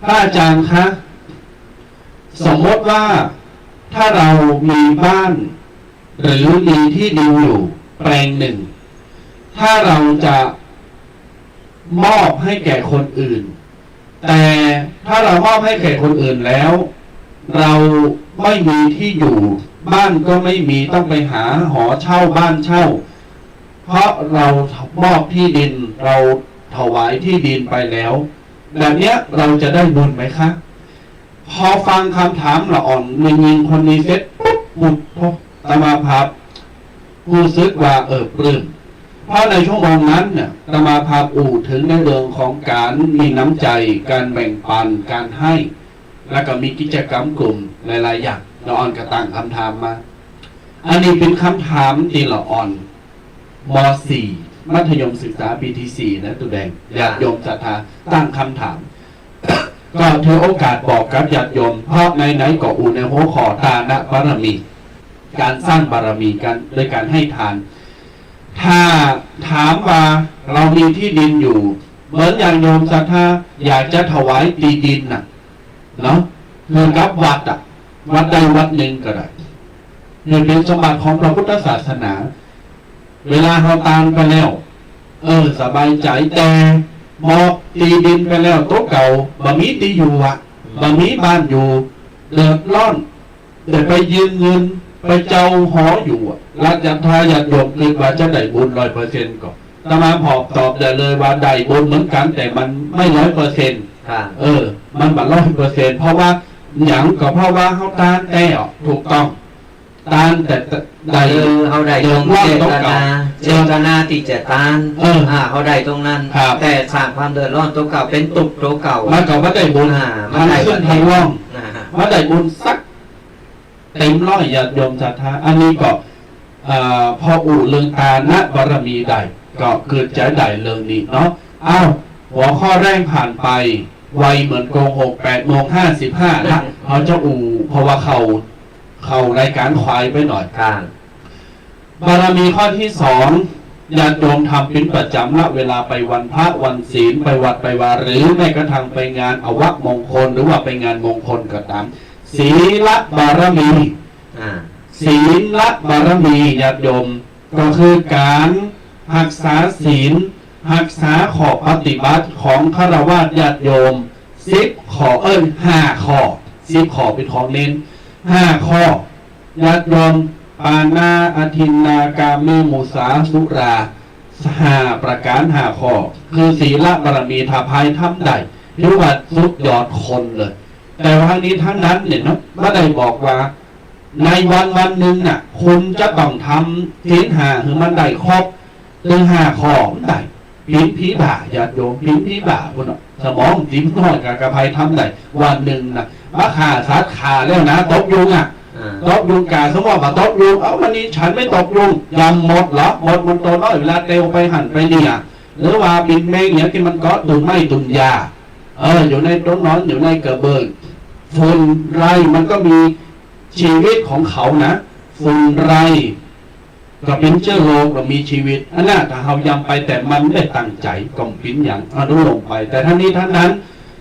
พระอาจารย์คะสมมติว่าถ้าเรามีบ้านหรือมีที่ดินอยู่แปลงหนึ่งถ้าเราจะมอบให้แก่คนอื่นแต่ถ้าเรามอบให้แก่คนอื่นแล้วเราไม่มีที่อยู่บ้านก็ไม่มีต้องไปหาหอเช่าบ้านเช่าเพราะเรามอบที่ดินเราถวายที่ดินไปแล้วแบบเนี้ยเราจะได้บุญไหมคะพอฟังคำถามละอ่อนมียิงคนนี้เสร็จปุ๊บบุญตมาภาพรู้สึกว่าปลื้มเพราะในชั่วโมงนั้นเนี่ยตมาภาพถึงในเรื่องของการมีน้ำใจการแบ่งปันการให้แล้วก็มีกิจกรรมกลุ่มหลายๆอย่างละอ่อนก็ตั้งคำถามมาอันนี้เป็นคำถามที่ละอ่อนม.4 มัธยมศึกษาปีที่ 4นะตุแดงญาติโยมศรัทธาตั้งคำถามก็ถือโอกาสบอกกับญาติโยมเพราะไหนๆก็ในหัวข้อทานบารมีการสร้างบารมีกันโดยการให้ทานถ้าถามว่าเรามีที่ดินอยู่เหมือนอย่างโยมศรัทธาอยากจะถวายที่ดินน่ะเนาะเงินกับวัดใดวัดหนึ่งก็ได้เงินเป็นสมบัติของพระพุทธศาสนาเวลาเราตามไปแล้วสบายใจแต่มอบที่ดินไปแล้วโต๊ะเก่าบ่มีที่อยู่บ่มีบ้านอยู่เดือดร้อนแต่ไปยืมเงินไปเจ้าหออยู่รัฐยันทายาติโยมคิดว่าจะได้บุญ 100% ก่อนตมาพอบตอบได้เลยว่าได้บุญเหมือนกันแต่มันไม่ 100% มันบ่ 100% เพราะว่าอย่างก็เพราะว่าเฮาตานแต่ถูกต้องตานแต่ได้เฮาได้ตรงเจตนาที่จะตานเฮาได้ตรงนั้นแต่สร้างความเดือดร้อนตัวเก่าเป็นตุกตัวเก่ามันก็บ่ได้บุญมันได้ขึ้นทางว่องมันได้บุญสักเต็มร้อยญาติโยมศรัทธาอันนี้ก็พอเรื่องทานบารมีได้ก็เกิดใจได้เรื่องนี้เนาะหัวข้อแรกผ่านไป ไวเหมือนโกหก8:55ละเขาจะเพราะว่าเขารายการควายไปหน่อย ครับ บารมีข้อที่สองญาติโยมทำเป็นประจำละเวลาไปวันพระวันศีลไปวัดไปวาหรือแม้กระทั่งไปงานอวมงคลหรือว่าไปงานมงคลก็ตามศีลบารมี ศีลบารมีญาติโยมก็คือการรักษาศีลรักษาข้อปฏิบัติของฆราวาสญาติโยม10 ข้อ5 ข้อ10 ข้อเป็นของเน้น5 ข้อญาติโยมปานาอทินนากาเมมุสาสุรา5 ประการ5 ข้อคือศีลบารมีถ้าภายทำได้ถือว่าสุดยอดคนเลยแต่ทั้งนี้ทั้งนั้นเนี่ยนะไม่ได้บอกว่าในวันหนึ่งน่ะคุณจะต้องทำศีล5คือมันได้ครบถึง5 ข้อมันได้พิมพ์ผีบ่าญาติโยมพิมพ์ผีบ่าคุณสมองจิ้มน้อยกับกระไพทำได้วันหนึ่งน่ะมาขาสัตว์ขาแล้วนะตบยุงตบยุงกาเขาบอกว่าตบยุงเอาวันนี้ฉันไม่ตบยุงยำหมดเหรอหมดมันตัวน้อยเวลาเตวไปหั่นไปเนี่ยหรือว่าบินแมงอย่างที่มันก็ตุนไม่ตุนยาอยู่ในต้นนอนอยู่ในกระเบื้องฝุ่นไรมันก็มีชีวิตของเขานะฝุ่นไรก็เป็นเชื้อโรคเรามีชีวิตอันนั้นถ้าเรายำไปแต่มันไม่ได้ตั้งใจก็ปิ้นอย่างอนุโลมไปแต่ทั้งนี้ทั้งนั้น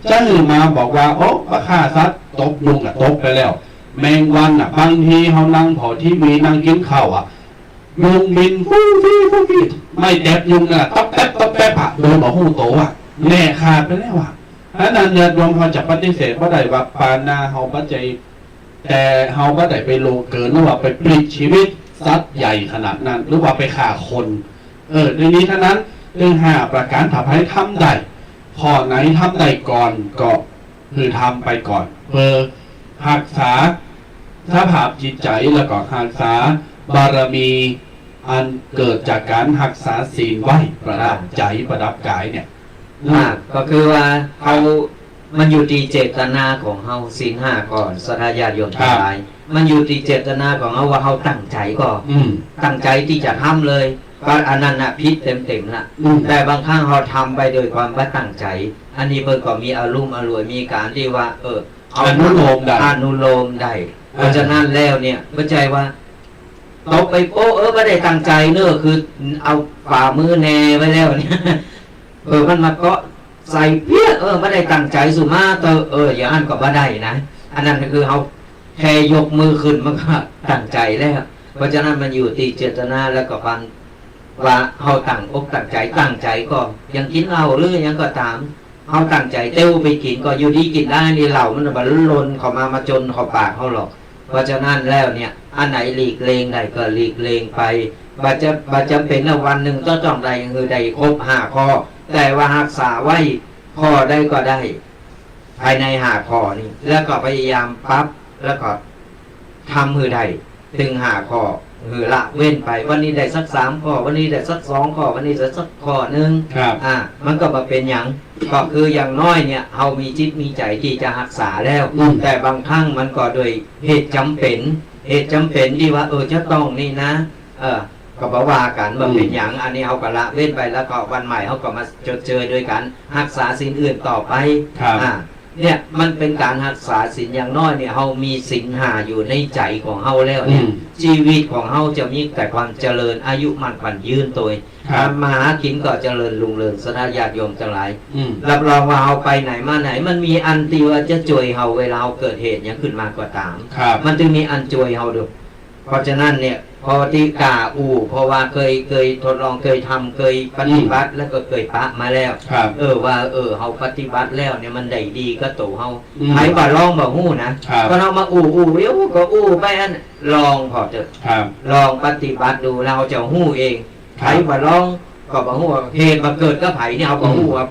จะหือมาบอกว่าโอ้ราคาซัดตบยุงตบไปแล้วแมงวันบางทีเขานั่งพอที่มีนั่งกินข้าวยุงบินฟูฟี่ไม่แตบยุงตบแป๊บโดนบอกหูโตแน่ขาดไปแล้วอันนั้นญาติโยมเขาจะปฏิเสธว่าได้ว่าปานาเขาปัจจัยแต่เขาก็ได้ไปโลเกินหรือว่าไปปลิดชีวิตสัตว์ใหญ่ขนาดนั้นหรือว่าไปฆ่าคนในนี้ทั้งนั้นเรื่อง5 ประการทำให้ทำได้ข้อไหนทำได้ก่อนก็คือทำไปก่อนเพื่อรักษาสภาพจิตใจแล้วก็รักษาบารมีอันเกิดจากการรักษาศีลไว้ประดับใจประดับกายเนี่ยก็คือว่าเขามันอยู่ที่เจตนาของเฮาศีล5ก่อนศรัทธาญาติโยมทั้งหลายมันอยู่ที่เจตนาของเฮาว่าเฮาตั้งใจก่อนตั้งใจที่จะทำเลยก็อันนั้นน่ะผิดเต็มๆละแต่บางครั้งเฮาทำไปโดยความบ่ตั้งใจอันนี้เพิ่นก็มีอารมณ์อร่วยมีการที่ว่าอนุโลมได้เพราะฉะนั้นแล้วเนี่ยเข้าใจว่าตกไปโป๊ไม่ได้ตั้งใจเนอะคือเอาฝ่ามือแนไว้แล้วเนี่ยมันมาเกาะใส่เพี้ยไม่ได้ตั้งใจสุมาเตอย่างนั้นก็บ่ได้นะอันนั้นคือเขาแค่ยกมือขึ้นมันก็ตั้งใจแล้วเพราะฉะนั้นมันอยู่ที่เจตนาแล้วก็ความว่าเขาตั้งอกตั้งใจก็ยังกินเหล้าหรือยังก็ตามเขาตั้งใจเต้วไปกินก็อยู่ดีกินได้นี่เหล้ามันบรรลุนเขามาจนเขาปากเขาหรอกเพราะฉะนั้นแล้วเนี่ยอันไหนหลีกเลี่ยงได้ก็หลีกเลี่ยงไปบัจำเป็นวันหนึ่งต้องได้คือได้ครบ5 ข้อแต่ว่ารักษาไว้ข้อได้ก็ได้ภายใน5 ข้อนี่แล้วก็พยายามปั๊บแล้วก็ทำมือได้ถึง5 ข้อคือละเว้นไปวันนี้ได้สัก3 ข้อวันนี้ได้สัก2 ข้อวันนี้ได้สักข้อนึงมันก็มาเป็นอย่างก็คืออย่างน้อยเนี่ยเรามีจิตมีใจที่จะรักษาแล้วแต่บางครั้งมันก็โดยเหตุจำเป็นที่ว่าจะต้องนี่นะก็บอกว่ากันว่าเป็นอย่างอันนี้เขาก็ละเว้นไปแล้วก็วันใหม่เขาก็มาจดเจอด้วยกันรักษาศีลอื่นต่อไปเนี่ยมันเป็นการรักษาศีลอย่างน้อยเนี่ยเขามีศีล5อยู่ในใจของเขาแล้วเนี่ยชีวิตของเขาจะมีแต่ความเจริญอายุมันขวัญยืนตัวมาหากินก็เจริญรุ่งเรืองศรัทธาญาติโยมทั้งหลายรับรองว่าเขาไปไหนมาไหนมันมีอันที่ว่าจะช่วยเขาเวลาเขาเกิดเหตุอย่างขึ้นมาก็ตามมันจึงมีอันช่วยเขาด้วยเพราะฉะนั้นเนี่ยพอที่กาเพราะว่าเคยทดลองเคยทำเคยปฏิบัติแล้วก็เคยปะมาแล้วว่าเขาปฏิบัติแล้วเนี่ยมันได้ดีก็ตัวเขาใครบ่ลองบ่ฮู้นะก็เรามาเดี๋ยวก็ไปอันลองพอเถอะลองปฏิบัติดูเราจะฮู้เองใครบ่ลองก็บ่ฮู้เหตุมาเกิดก็ไผเนี่ยเขาบ่ฮู้ว่า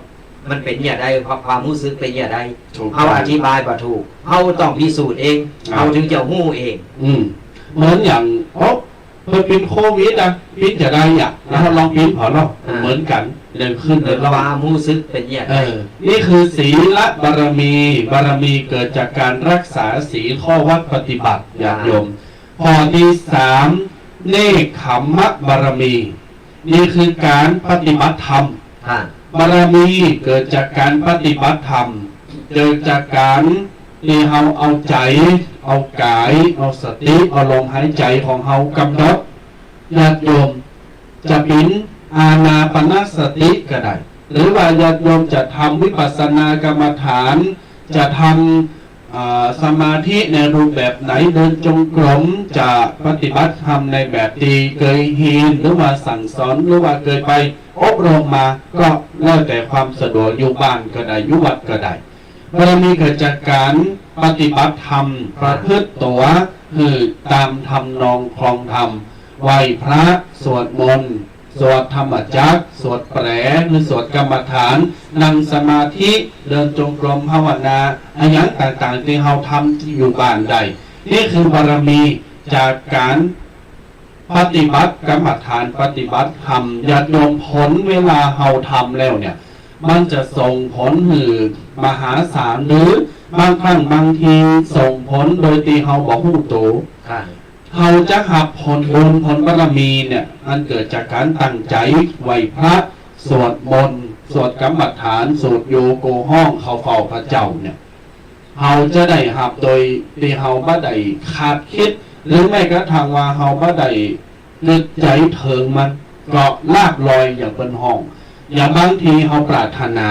มันเป็นอย่างไรความรู้สึกเป็นอย่างไรเขาอธิบายบ่ถูกเขาต้องพิสูจน์เองเขาถึงจะฮู้เองเหมือนอย่างเพิ่งเป็นโควิดพิษจะได้อย่างแล้วลองพิษพอเราเหมือนกันเดินขึ้นเดินลงความรู้สึกเป็นอย่างไรนี่คือศีลบารมีเกิดจากการรักษาศีลข้อวัดปฏิบัติอย่างโยมข้อที่3เนกขัมมะบารมีนี่คือการปฏิบัติธรรมบารมีเกิดจากการปฏิบัติธรรม เกิดจากการที่เฮาเอาใจเอากายเอาสติเอาลมหายใจของเฮากำหนดญาติโยมจะเป็นอานาปานสติก็ได้หรือว่าญาติโยมจะทำวิปัสสนากรรมฐานจะทำสมาธิในรูปแบบไหนเดินจงกรมจะปฏิบัติธรรมในแบบที่เคยเห็นหรือว่าสั่งสอนหรือว่าเคยไปอบรมมาก็แล้วแต่ความสะดวกอยู่บ้านก็ได้อยู่วัดก็ได้บารมีเกิดจากการปฏิบัติธรรมประพฤติตัวคือตามธรรมนองคลองธรรมไหว้พระสวดมนต์สวดธรรมจักรสวดแปรหรือสวดกรรมฐานนั่งสมาธิเดินจงกรมภาวนาอะไรอย่างต่างๆที่เราทำที่อยู่บ้านใดนี่คือบารมีจากการปฏิบัติกรรมฐานปฏิบัติธรรมญาติโยมผลเวลาเราทำแล้วเนี่ยมันจะส่งผลหือมหาศาลหรือบางครั้งบางทีส่งผลโดยที่เราบอกหูโตเราจะหับผลบุญผลบารมีเนี่ยอันเกิดจากการตั้งใจไหวพระสวดมนต์สวดกรรมฐานสวดโยโกห้องเขาเฝ้าพระเจ้าเนี่ยเราจะได้หับโดยที่เราบ่ได้คาดคิดหรือแม้กระทั่งว่าเราบ่ได้นึกใจเถิงมันก็ลากลอยอย่างเป็นห้องอย่างบางทีเราปรารถนา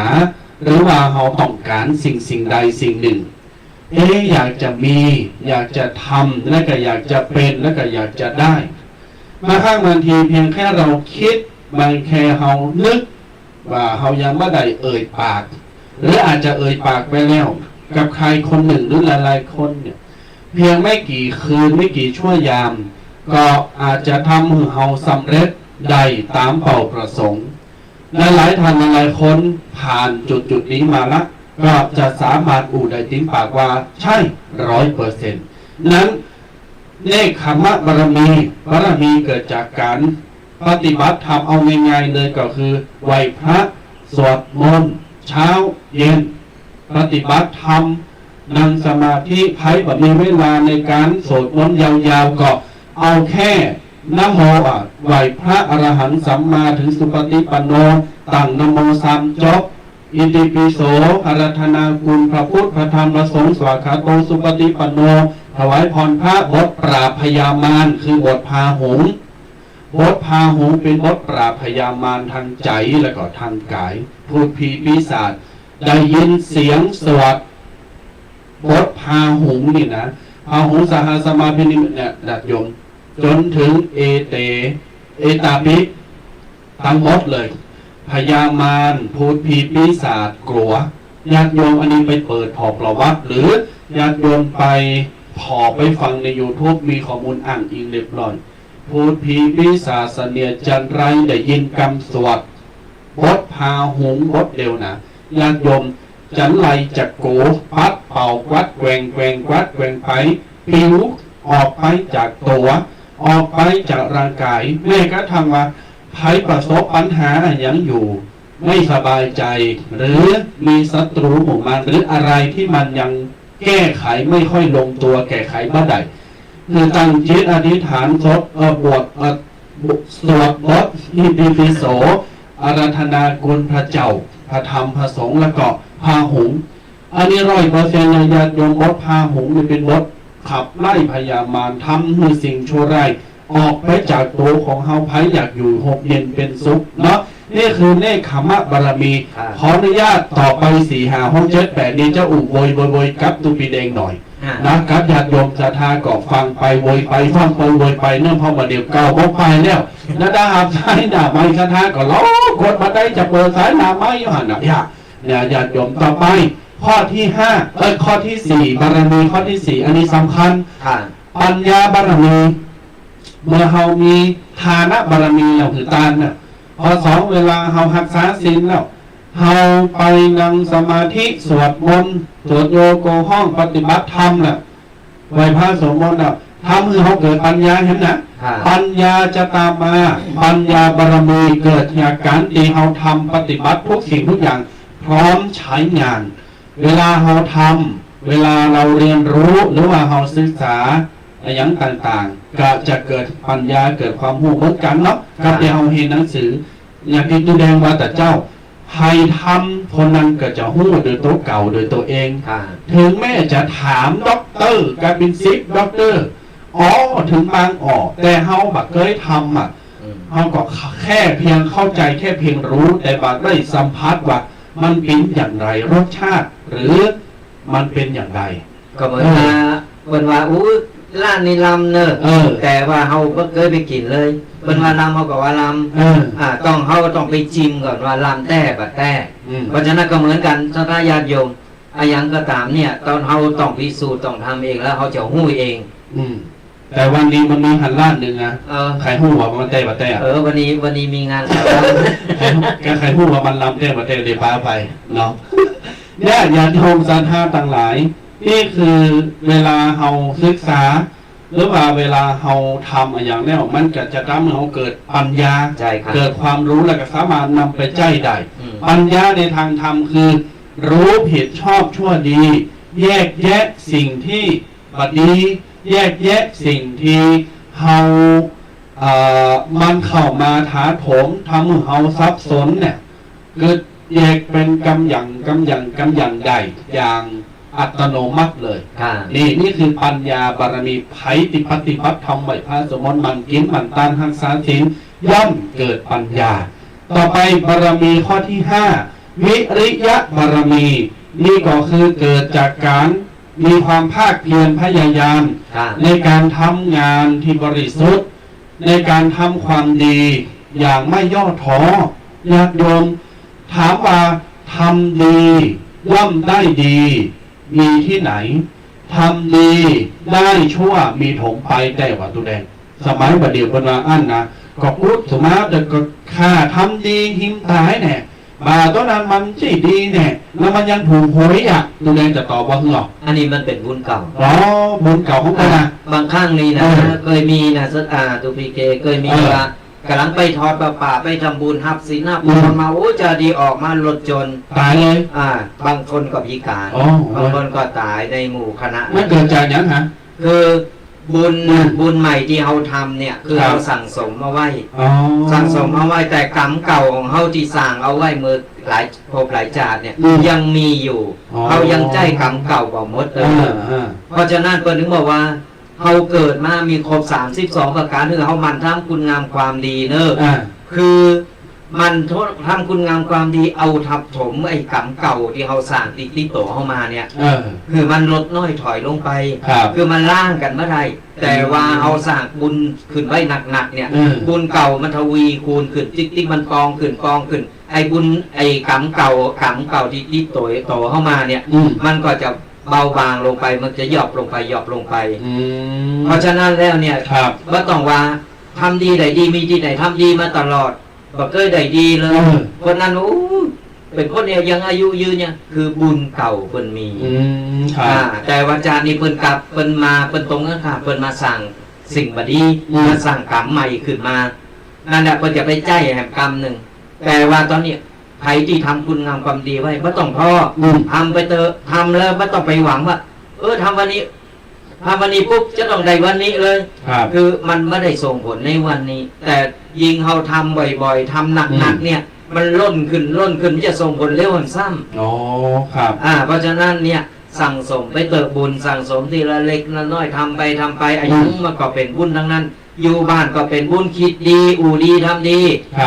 หรือว่าเราต้องการสิ่งใดสิ่งหนึ่งอยากจะมีอยากจะทำและก็อยากจะเป็นและก็อยากจะได้มาข้างบางทีเพียงแค่เราคิดบางแค่เรานึกว่าเรายังไม่ได้เอ่ยปากหรืออาจจะเอ่ยปากไปแล้วกับใครคนหนึ่งหรือหลายๆคนเนี่ยเพียงไม่กี่คืนไม่กี่ชั่วยามก็อาจจะทำให้เราสำเร็จได้ตามเป้าประสงค์หลายท่านหลายคนผ่านจุดนี้มาละก็จะสามารถอู่ได้ติ้งปากว่าใช่ 100% นั้นเนคขมะบารมีเกิดจากการปฏิบัติธรรมเอาง่ายๆเลยก็คือไหว้พระสวดมนต์เช้าเย็นปฏิบัติธรรมนั่งสมาธิไพ่แบบมีเวลาในการสวดมนต์ยาวๆก็เอาแค่นะโมไหว้พระอรหันต์สัมมาถึงสุปฏิปันโนตั้งนะโม3จบอิติปิโสอาราธนาคุณพระพุทธพระธรรมพระสงฆ์สวากขาโตสุปฏิปันโนถวายพรพระบทปราบพยามารคือบทพาหุงบทพาหุงเป็นบทปราบพยามารทางใจและก็ทางกายพูดผีปีศาจได้ยินเสียงสวดบทพาหุงนี่นะพาหุงสหสมาพินิมเนี่ยดัดยมจนถึงเอตาปิทั้งหมดเลยพยามารพูดผีปีศาจกลัวญาติโยมอันนี้ไปเปิดพอประวัติหรือญาติโยมไปพอไปฟังใน YouTube มีข้อมูลอ้างอิงเรียบร้อยพูดผีปีศาจเสนียดจันไรได้ยินกำสวดบทพาหุงบทเดียวนะญาติโยมจันไรจักโกปัดเป่าวัดแกว่งวัดแกว่งไปผิวออกไปจากตัวออกไปจากร่างกายแม้กระทั่งว่าภัยประสบปัญหาอย่างอยู่ไม่สบายใจหรือมีศัตรูหมู่มารหรืออะไรที่มันยังแก้ไขไม่ค่อยลงตัวแก้ไขไม่ได้คือตั้งจิตอธิษฐานสดบวชสวดบทอิติปิโสอาราธนาคุณพระเจ้าพระธรรมพระสงฆ์แล้วก็พาหุงอันนี้100%ญาติโยมบทพาหุงนี่เป็นบทขับไล่พยามารทำให้สิ่งชั่วร้ายออกไปจากตัวของเฮาไผอยากอยู่ห่มเย็นเป็นสุขเนาะนี่คือเนคขมะบารมีขออนุญาตต่อไป4 5 6 7 8นี้เจ้าอุโวยกับตุปีแดงหน่อยนะครับญาติโยมศรัทธาก็ฟังไปโวยไปฟังไปโวยไปเนื่องพอมาเดี๋ยวเก่าบ่ไปแล้วนะดาหับสายหน้าไม้ศรัทธาก็ล้อกดมาได้จะเปิดสายหน้าไม้อยู่หั่นน่ะเนี่ยญาติโยมต่อไปข้อที่5ข้อที่4บารมีข้อที่4อันนี้สำคัญปัญญาบารมีเมื่อเฮามีทานบารมีแล้วคือทานน่ะพอ2เวลาเฮารักษาศีลแล้วเฮาไปนั่งสมาธิสวดมนต์สวดโยโกห้องปฏิบัติธรรมน่ะไหว้พระสวดมนต์น่ะทำให้เฮาเกิดปัญญาเห็นนะปัญญาจะตามมาปัญญาบารมีเกิดจากการที่เฮาทำปฏิบัติทุกสิ่งทุกอย่างพร้อมใช้งานเวลาเราทำเวลาเราเรียนรู้หรือว่าเราศึกษาอย่างต่างๆก็จะเกิดปัญญาเกิดความรู้เหมือนกันเนาะกับที่เราเห็นหนังสืออย่างที่ดูแดงว่าแต่เจ้า ใครทำคนนั้นก็จะหู้โดยตัวเก่าโดยตัวเอง ค่ะ ถึงแม่จะถามด็อกเตอร์การเป็นซิกด็อกเตอร์ถึงบางออกแต่เฮาบักเคยทำเฮาก็แค่เพียงเข้าใจแค่เพียงรู้แต่บักได้สัมผัสว่ามันเป็นอย่างไรรสชาติ หรือมันเป็นอย่างไร ก็เหมือนว่าอู้ร้านนี้ลำเนอะแต่ว่าเฮาก็เคยไปกินเลยเป็นว่าลำเฮาก็ว่าลำต้องเฮาต้องไปชิมก่อนว่าลำแต่บัดแต่เพราะฉะนั้นก็เหมือนกันถ้าญาติโยมอะไรยังก็ตามเนี่ยตอนเฮาต้องพิสูจน์ต้องทำเองแล้วเฮาจะหู้เองแต่วันนี้มันมีหันล้านหนึ่งนะใครหู้ว่ามันแต่บัดแต่วันนี้มีงานใครหู้ว่ามันลำแต่บัดแต่เดี๋ยวพาไปเนาะเนี่ยญาติโยมศรัทธาต่างหลายนี่คือเวลาเฮาศึกษาหรือว่าเวลาเฮาทำอย่างนี้มันก็จะทำให้เฮาเกิดปัญญาเกิดความรู้แล้วก็สามารถนำไปใจได้ปัญญาในทางธรรมคือรู้ผิดชอบชั่วดีแยกแยะสิ่งที่บัดดีแยกแยะสิ่งที่เฮามันเข้ามาถาโถมทำให้เฮาสับสนเนี่ยเกิดแยกเป็นกำอย่างใดอย่างอัตโนมัติเลยนี่คือปัญญาบารมีไผ่ติปฏิบัติธรรมไหวพระสมนมันกินมันตานหักษาศีลย่อมเกิดปัญญาต่อไปบารมีข้อที่5วิริยะบารมีนี่ก็คือเกิดจากการมีความภาคเพียรพยายามในการทำงานที่บริสุทธิ์ในการทำความดีอย่างไม่ย่อท้อญาติโยมถามว่าทำดีย่อมได้ดีมีที่ไหนทำดีได้ชั่วมีถงไปได้ว่าตุแดงสมัยบัดเดียวเป็นว่าอันนะก็พูดสมมติแต่ก็ข้าทำดีหิมตายเนี่ยบาตัวนั้นมันจีดีเนี่ยแล้วมันยังถูกหวยตุแดงจะตอบว่าหรออันนี้มันเป็นบุญเก่าบุญเก่าของกันนะบางครั้งนี่นะเคยมีนะตุพีเกเคยมีว่ากำลังไปทอดป่าไปทำบุญหับศีลหับคนมาโอ้จะดีออกมาลดจนตายเลยบางคนก็พิการบางคนก็ตายในหมู่คณะมันเกิดจากอย่างฮะคือบุญใหม่ที่เราทำเนี่ยคือเราสั่งสมมาไว้สั่งสมมาไว้แต่กรรมเก่าของเราที่สั่งเอาไว้เมื่อหลายภพหลายชาติเนี่ยยังมีอยู่เรายังใจกรรมเก่าบ่หมดเลยเพราะฉะนั้นเพิ่นถึงบอกว่าเขาเกิดมามีครบ32ประการคือเขามันทำคุณงามความดีเนอะคือมันทำคุณงามความดีเอาทับถมไอ้กรรมเก่าที่เขาสร้างติดต่อเข้ามาเนี่ยคือมันลดน้อยถอยลงไปคือมันล่างกันเมื่อไรแต่ว่าเอาสร้างบุญขึ้นไว้หนักๆเนี่ยบุญเก่ามันทวีคูณขึ้นติ๊กมันกองขึ้นไอ้บุญไอ้กรรมเก่าที่ติดต่อเข้ามาเนี่ยมันก็จะเบาบางลงไปมันจะหยอบลงไปเพราะฉะนั้นแล้วเนี่ยว่าต้องว่าทำดีได้ดีมีที่ไหนทำดีมาตลอดบอกเคยได้ดีเลยคนนั้นเป็นคนเนี่ยยังอายุยืนเนี่ยคือบุญเก่าเพิ่นมีแต่ว่าจารย์นี่เพิ่นกลับเพิ่นมาเพิ่นตรงนั้นค่ะเพิ่นมาสั่งสิ่งบดีมาสั่งกรรมใหม่ขึ้นมานั่นแหละเพิ่นจะไปใจแห่งกรรมหนึ่งแต่ว่าตอนนี้ใครที่ทำคุณงามความดีไว้ไม่ต้องท้อทำไปเถอะทำแล้วไม่ต้องไปหวังว่าทำวันนี้ปุ๊บจะต้องได้วันนี้เลยคือมันไม่ได้ส่งผลในวันนี้แต่ยิงเขาทำบ่อยๆทำหนักๆเนี่ยมันล่นขึ้นมันจะส่งผลเร็วสั้นครับเพราะฉะนั้นเนี่ยสั่งสมไปเติบบุญสั่งสมทีละเล็กละน้อยทำไปอายุมันก็เป็นบุญทั้งนั้นอยู่บ้านก็เป็นบุญคิดดีอู่ดีทำดี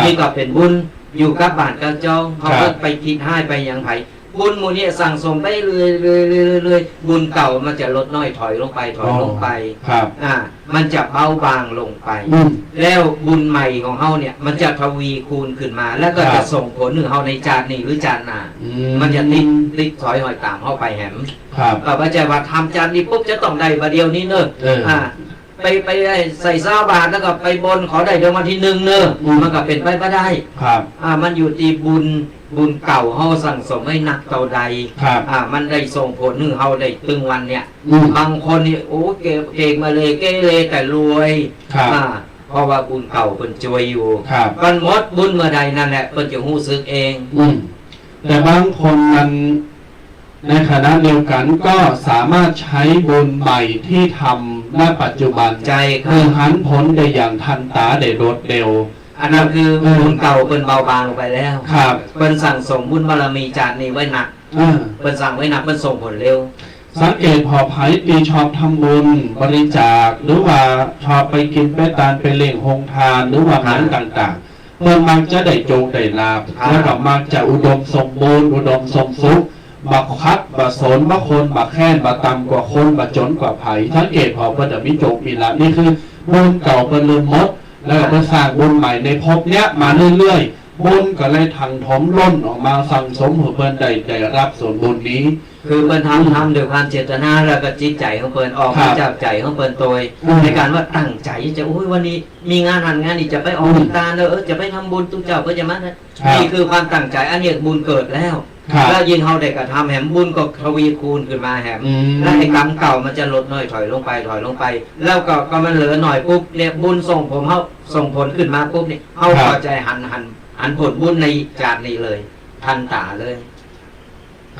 นี่ก็เป็นบุญอยู่กับบ้านกับเจ้าเขาก็ไปคิดให้ไปอย่างไผบุญหมู่นี้สั่งสมไปเรื่อยบุญเก่ามันจะลดน้อยถอยลงไปมันจะเบาบางลงไปแล้วบุญใหม่ของเฮาเนี่ยมันจะทวีคูณขึ้นมาแล้วก็จะส่งผลถึงเฮาในจานนี้หรือจานหน้ามันจะติดถอยหอยตามเฮาไปแหมก็ว่าจะว่าทำจานนี้ปุ๊บจะต้องได้ประเดียวนี้เนอะไปใส่20 บาทแล้วก็ไปบนขอได้เดือนวันที่1เนอะมันก็เป็นไปไม่ได้มันอยู่ที่บุญเก่าเฮาสั่งสมให้หนักเท่าใดมันได้ส่งผลถึงเฮาได้ตึงวันเนี่ยบางคนนี่เก่งมาเลยเกเรแต่รวยเพราะว่าบุญเก่าเพิ่นช่วยอยู่มันหมดบุญเมื่อใดนั่นแหละเพิ่นจะรู้สึกเองแต่บางคนมันในขณะเดียวกันก็สามารถใช้บุญใหม่ที่ทำณปัจจุบันใจคือหันผลได้อย่างทันตาได้รวดเร็ว อันนั้นคือบุญเก่าเป็นเบาบางลงไปแล้ว ครับ เป็นสั่งสมบุญบารมีจากนี้ไว้หนักเป็นสั่งไว้หนักเป็นส่งผลเร็วสังเกตพอไผ่ตีชอบทำบุญบริจาคหรือว่าชอบไปกินไปตานไปเลี้ยงโฮงทานหรือว่าหนังต่างๆเมื่อมักจะได้โจงได้ลาบแล้วก็มักจะอุดมสมบูรณ์อุดมสมสุขบักคัดบักสนบักคนบักแค้นบักต่ำกว่าคนบักจนกว่าไผ่สังเกตพอเพิ่นจะมีโจงมีลาบนี่คือบุญเก่าเพิ่นลืมหมดแล้วก็เพิ่นสร้างบุญใหม่ในภพเนี้ยมาเรื่อยๆบุญก็เลยทังถมล้นออกมาสั่งสมให้เพิ่นได้รับส่วนบุญนี้คือเพิ่นทำด้วยความเจตนาแล้วก็จิตใจของเพิ่นออกมาจากใจของเพิ่นโดยในการว่าตั้งใจจะวันนี้มีงานหันงานนี่จะไปออกตาจะไปทำบุญตุเจ้าเพื่อจะมานี่คือความตั้งใจอันนี้บุญเกิดแล้วแล้วยินเฮาได้กระทำแหมบุญก็ทวีคูณขึ้นมาแหมและไอ้กรรมเก่ามันจะลดน้อยถอยลงไปแล้วก็มันเหลือหน่อยปุ๊บเนี่ยบุญส่งผมเฮาส่งผลขึ้นมาปุ๊บนี่เฮาพอใจหันผลบุญในจากนี้เลยทันตาเลย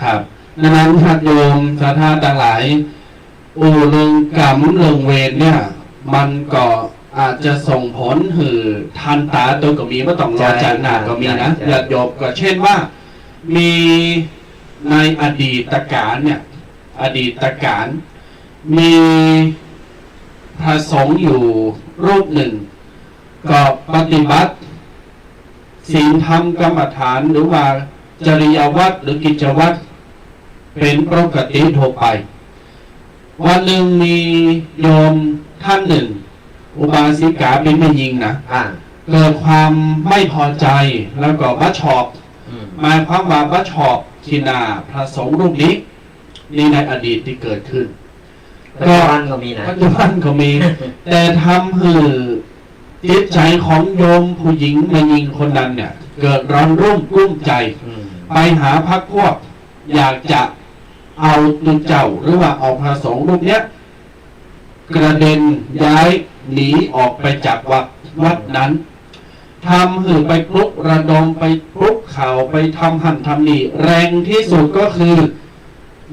ครับดังนั้นญาติโยมศรัทธาต่างหลายเรื่องกรรมเรื่องเวรเนี่ยมันก็อาจจะส่งผลหือทันตาตัวก็มีไม่ต้องรอจากหน้าก็มีนะญาติโยมก็เช่นว่ามีในอดีตการเนี่ยมีพระสงฆ์อยู่รูปหนึ่งก็ปฏิบัติศีลธรรมกรรมฐานหรือว่าจริยวัตรหรือกิจวัตรเป็นปกติทั่วไปวันหนึ่งมีโยมท่านหนึ่งอุบาสิกาเป็นแม่หญิงนะเกิดความไม่พอใจแล้วก็บัชชอบหมายความว่าบัชชอบขีนาพระสงฆ์รูปนี้นี่ในอดีตที่เกิดขึ้นปัจจุบันก็มีนะปัจจุบันก็มี แต่ทำให้จิตใจของโยมผู้หญิงแม่หญิงคนนั้นเนี่ยเกิดร้อนรุ่มกุ้มใจไปหาพรรคพวกอยากจะเอาตุเจ้าหรือว่าเอาพระสงฆ์รูปเนี้ยกระเด็นย้ายหนีออกไปจากวัดนั้นทำหือไปปลุกระดมไปปลุกข่าวไปทำหั่นทำนี่แรงที่สุดก็คือ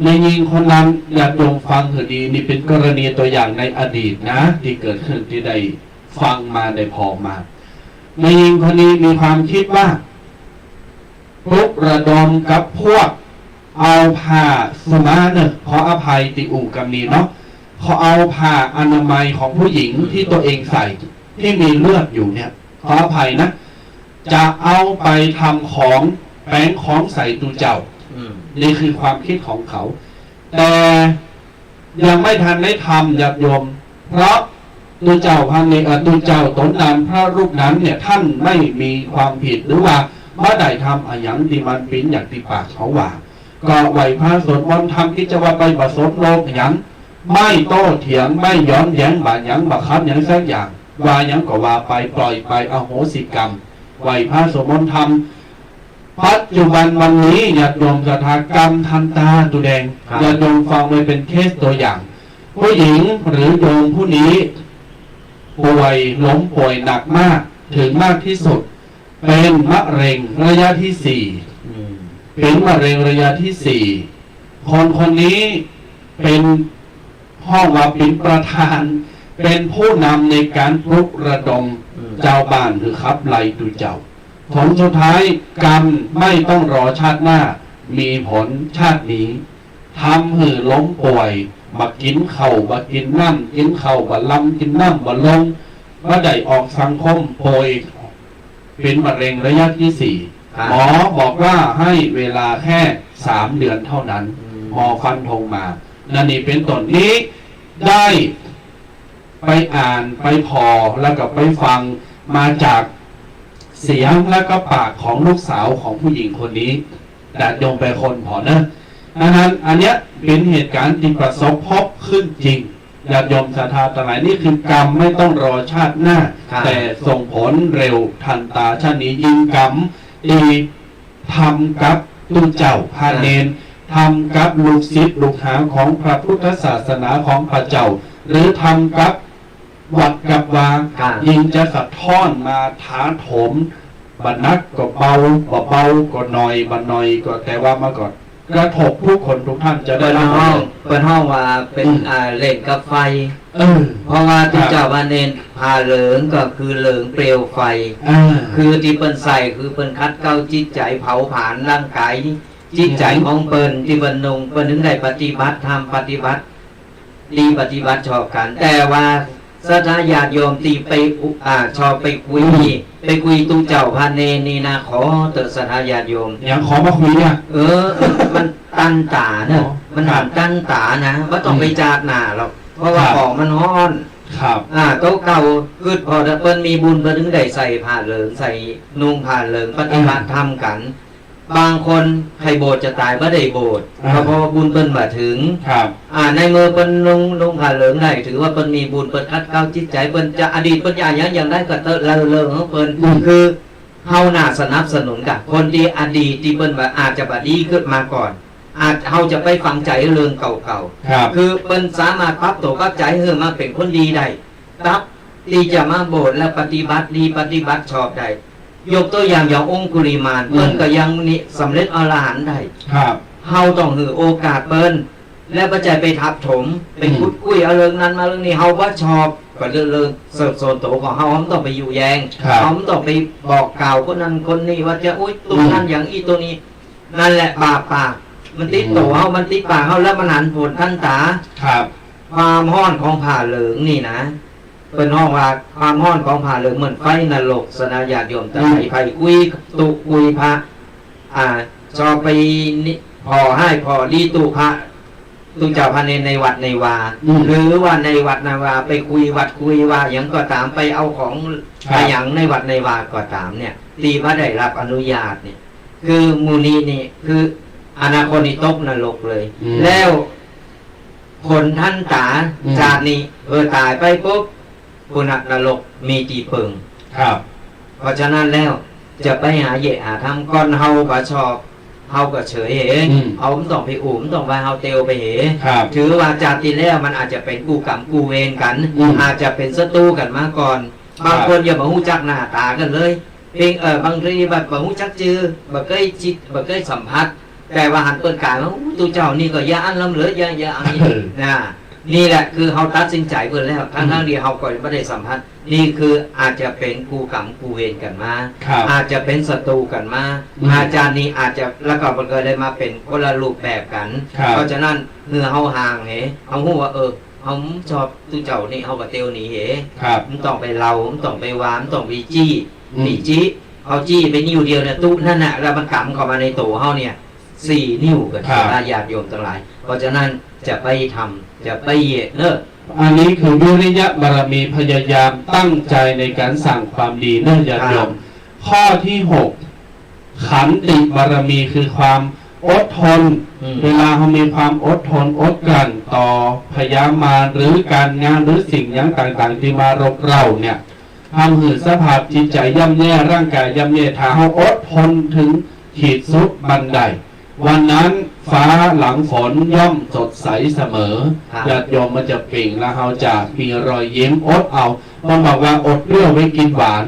ในยิงคนนั้นอยากโยมฟังหือดีนี่เป็นกรณีตัวอย่างในอดีตนะที่เกิดขึ้นที่ได้ฟังมาได้พอมาในยิงคนนี้มีความคิดว่าปลุกระดมกับพวกเอาผ้าสมาเนี่ยขออภัยติอู่กับนี้เนาะเขาเอาผ้าอนามัยของผู้หญิงที่ตัวเองใส่ที่มีเลือดอยู่เนี่ยขออภัยนะจะเอาไปทำของแป้งของใส่ตูเจ้านี่คือความคิดของเขาแต่ยังไม่ทันได้ทำญาติโยมเพราะตูเจ้าพันนี้ตูเจ้าตนนั้นพระรูปนั้นเนี่ยท่านไม่มีความผิดหรือว่าไม่ได้ทำอย่างที่มันเป็นอย่างที่ปากเขาว่าก็ไหวพระสวดมนต์ทำกิจวัตรไปบสนโลกอย่างไม่โต้เถียงไม่ย้อนแย้งบ่ายังบ่คับอย่างสักอย่างว่ายังก็ว่าไปปล่อยไปอโหสิกรรมไหวพระสวดมนต์ทำปัจจุบันวันนี้ญาติโยมศรัทธากรรมทันตาตุแดงญาติโยมฟังไว้เป็นเคสตัวอย่างผู้หญิงหรือโยมผู้นี้ป่วยล้มป่วยหนักมากถึงมากที่สุดเป็นมะเร็งระยะที่ 4เป็นมะเร็งระยะที่ 4คนนี้เป็นพ่อว่าเป็นประธานเป็นผู้นำในการปลุกระดมเจ้าบ้านหรือขับไล่ตูเจ้าผลสุดท้ายกรรมไม่ต้องรอชาติหน้ามีผลชาตินี้ทำให้ล้มป่วยมากินเข่ามากินน้ำกินเข่ามาลำกินน้ำมาลงมาได้ออกสังคมป่วยเป็นมะเร็งระยะที่ 4หมอบอกว่าให้เวลาแค่3 เดือนเท่านั้นหมอฟันธงมานั่นนี่เป็นต้นนี้ได้ไปอ่านไปพอแล้วก็ไปฟังมาจากเสียงและก็ปากของลูกสาวของผู้หญิงคนนี้แต่โยมไปคนพอนะดังนั้นอันเนี้ยเป็นเหตุการณ์ที่ประสบพบขึ้นจริงญาติโยมศรัทธาทั้งหลายนี่คือกรรมไม่ต้องรอชาติหน้าแต่ส่งผลเร็วทันตาชาตินี้ยิ่งกรรมที่ทำกับตุเจ้าพาเนนทำกับลูกศิษย์ลูกหาของพระพุทธศาสนาของพระเจ้าหรือทำกับวัดกับวางยิ่งจะสะท้อนมาท้าโถมบัดนักก็เบาก็หน่อยบัดหน่อยก็แต่ว่ามาก่อน กระทบผู้คนทุกท่านจะได้ เปิด รับ ห้องว่าเป็นเล่นกับไฟ เพราะว่าที่เจ้าว่าเน้นผ้าเหลืองก็คือเหลืองเปลวไฟ คือที่เปิ้นใส่คือเปิ้นคัดเกลาจิตใจเผาผลาญร่างกายจิตใจของเปิ้นที่เปิ้นนุ่งเปิ้นถึงได้ปฏิบัติธรรมปฏิบัติดีปฏิบัติชอบกัน แต่ว่าสัทธาญาติโยมที่ไปชอบไปคุยตู้เจ้าพาเนนี่นะขอเตอะสัทธาญาติโยม อย่างขอมาคุยเนี่ย มันตันตาเนอะมันหันตันตานะว่าต้องไปจาดหน้าหรอกเพราะว่าของมันฮ้อน ครับ โต๊ะเก่าคือพอเปิ้นมีบุญเปิ้นถึงได้ใส่ผ้าเหลืองใส่นุ่งผ้าเหลืองปฏิบัติธรรมกัน บางคนใครโบสถ์จะตายบ่ได้โบสถ์เพราะว่าบุญเปิ้นบ่ถึง ครับ ในมือเปิ้นนุ่งผ้าเหลืองได้ถือว่าเปิ้นมีบุญเปิ้นคัดเกลาจิตใจเปิ้นจะอดีตเปิ้นอย่างได้ก็เตอะเลอของเปิ้นคือเฮาน่าสนับสนุนกับคนที่อดีตที่เปิ้นว่าอาจจะบ่ดีขึ้นมาก่อนอาจเฮาจะไปฟังใจเรื่องเก่าๆ ครับ คือเปิ้นสามารถปรับตัวปรับใจให้มาเป็นคนดีได้ครับที่จะมาโบสถ์และปฏิบัติดีปฏิบัติชอบได้ยกตัวอย่างองคุลิมานเปิ้นก็ยังนี่สำเร็จอรหันต์ได้ ครับ เฮาต้องให้โอกาสเปิ้นและปัจจัยไปทับถมไปคุยเอาเรื่องนั้นมาเรื่องนี้เฮาบ่ชอบก็เรื่องเสิร์ฟโซนโตของเฮาต้องไปอยู่แยงเฮาต้องไปบอกกล่าวคนนั้นคนนี้ว่าจะอุ้ยตัวนั้นอย่างอีตัวนี้นั่นแหละบาปปากมันติดตัวเฮามันติดปากเฮาแล้วมันหันผลท่านตา ครับ ความห้อนของผ่าเหลืองนี่นะเป็นห้องว่าความห้อนของผ่าเหลืองเหมือนไฟนรกสนาญาติโยมแต่ไฟคุยตุคุยพระชอบไปนี่พอให้พอดีตุพระตุเจ้าพระในวัดในวาหรือว่าในวัดนาวาไปคุยวัดคุยว่าอย่างก็ตามไปเอาของไปอย่างในวัดในวาก็ตามเนี่ยตีว่าได้รับอนุญาตเนี่ยคือมูนีนี่คืออนาคตนี่ตกนรกเลยแล้วคนท่านตาจากนี้ตายไปปุ๊บปุณนรกมีตีเพิง ครับ เพราะฉะนั้นแล้วจะไปหาเหยหาทำก้อนเฮาก็ชอบเฮาก็เฉยเหเฮาต้องไปอุ่มต้องไปเฮาเตวไปเห ครับ ถือว่าจากที่แล้วมันอาจจะเป็นกูกรรมกูเวรกันอาจจะเป็นศัตรูกันมาก่อนบางคนอย่ามาหูจักหน้าตากันเลยเพียงบางทีแบบมาหูจักจื้อบ่เคยจิตบ่เคยสัมผัสแต่ว่าหันเปิดกายว่าตัวเจ้านี่ก็ยาอันล้ำเหลือยาอันนี้นะนี่แหละคือเขาตัดสินใจเปิดแล้วทั้งเดียวเขาก็ไม่ได้สัมผัสนี่คืออาจจะเป็นกูกรรมกูเวรกันมาอาจจะเป็นศัตรูกันมาอาจารย์นี้อาจจะแล้วก็มันก็ได้มาเป็นคนละรูปแบบกันเพราะฉะนั้นเมื่อเขาห่างเขาหูว่าเขาชอบตัวเจ้านี่เขาก็เตียวหนีมันต้องไปเรามันต้องไปวามต้องไปจี้เขาจี้ไปนิ้วเดียวเนี่ยตู้นั่นน่ะแล้วมันกำเข้ามาในตัวเขาเนี่ย4 นิ้วกันญาติโยมทั้งหลายเพราะฉะนั้นจะไปทำจะไปเนอะ อันนี้คือวิริยะบารมีพยายามตั้งใจในการสั่งความดีเนื่องจากโยมข้อที่ 6ขันติบารมีคือความอดทนเวลาเขามีความอดทนอดกลั้นต่อพยามารหรือการงานหรือสิ่งอย่างต่างๆที่มารบเร้าเนี่ยทำให้สภาพจิตใจย่ำแย่ร่างกายย่ำแย่ถ้าเขาอดทนถึงขีดสุดบันไดวันนั้นฟ้าหลังฝนย่อมสดใสเสมอญาติโยมมันจะเปล่งและเราจะมีรอยยิ้มอดเอาต้องบอกว่าอดเปรี้ยวไว้กินหวาน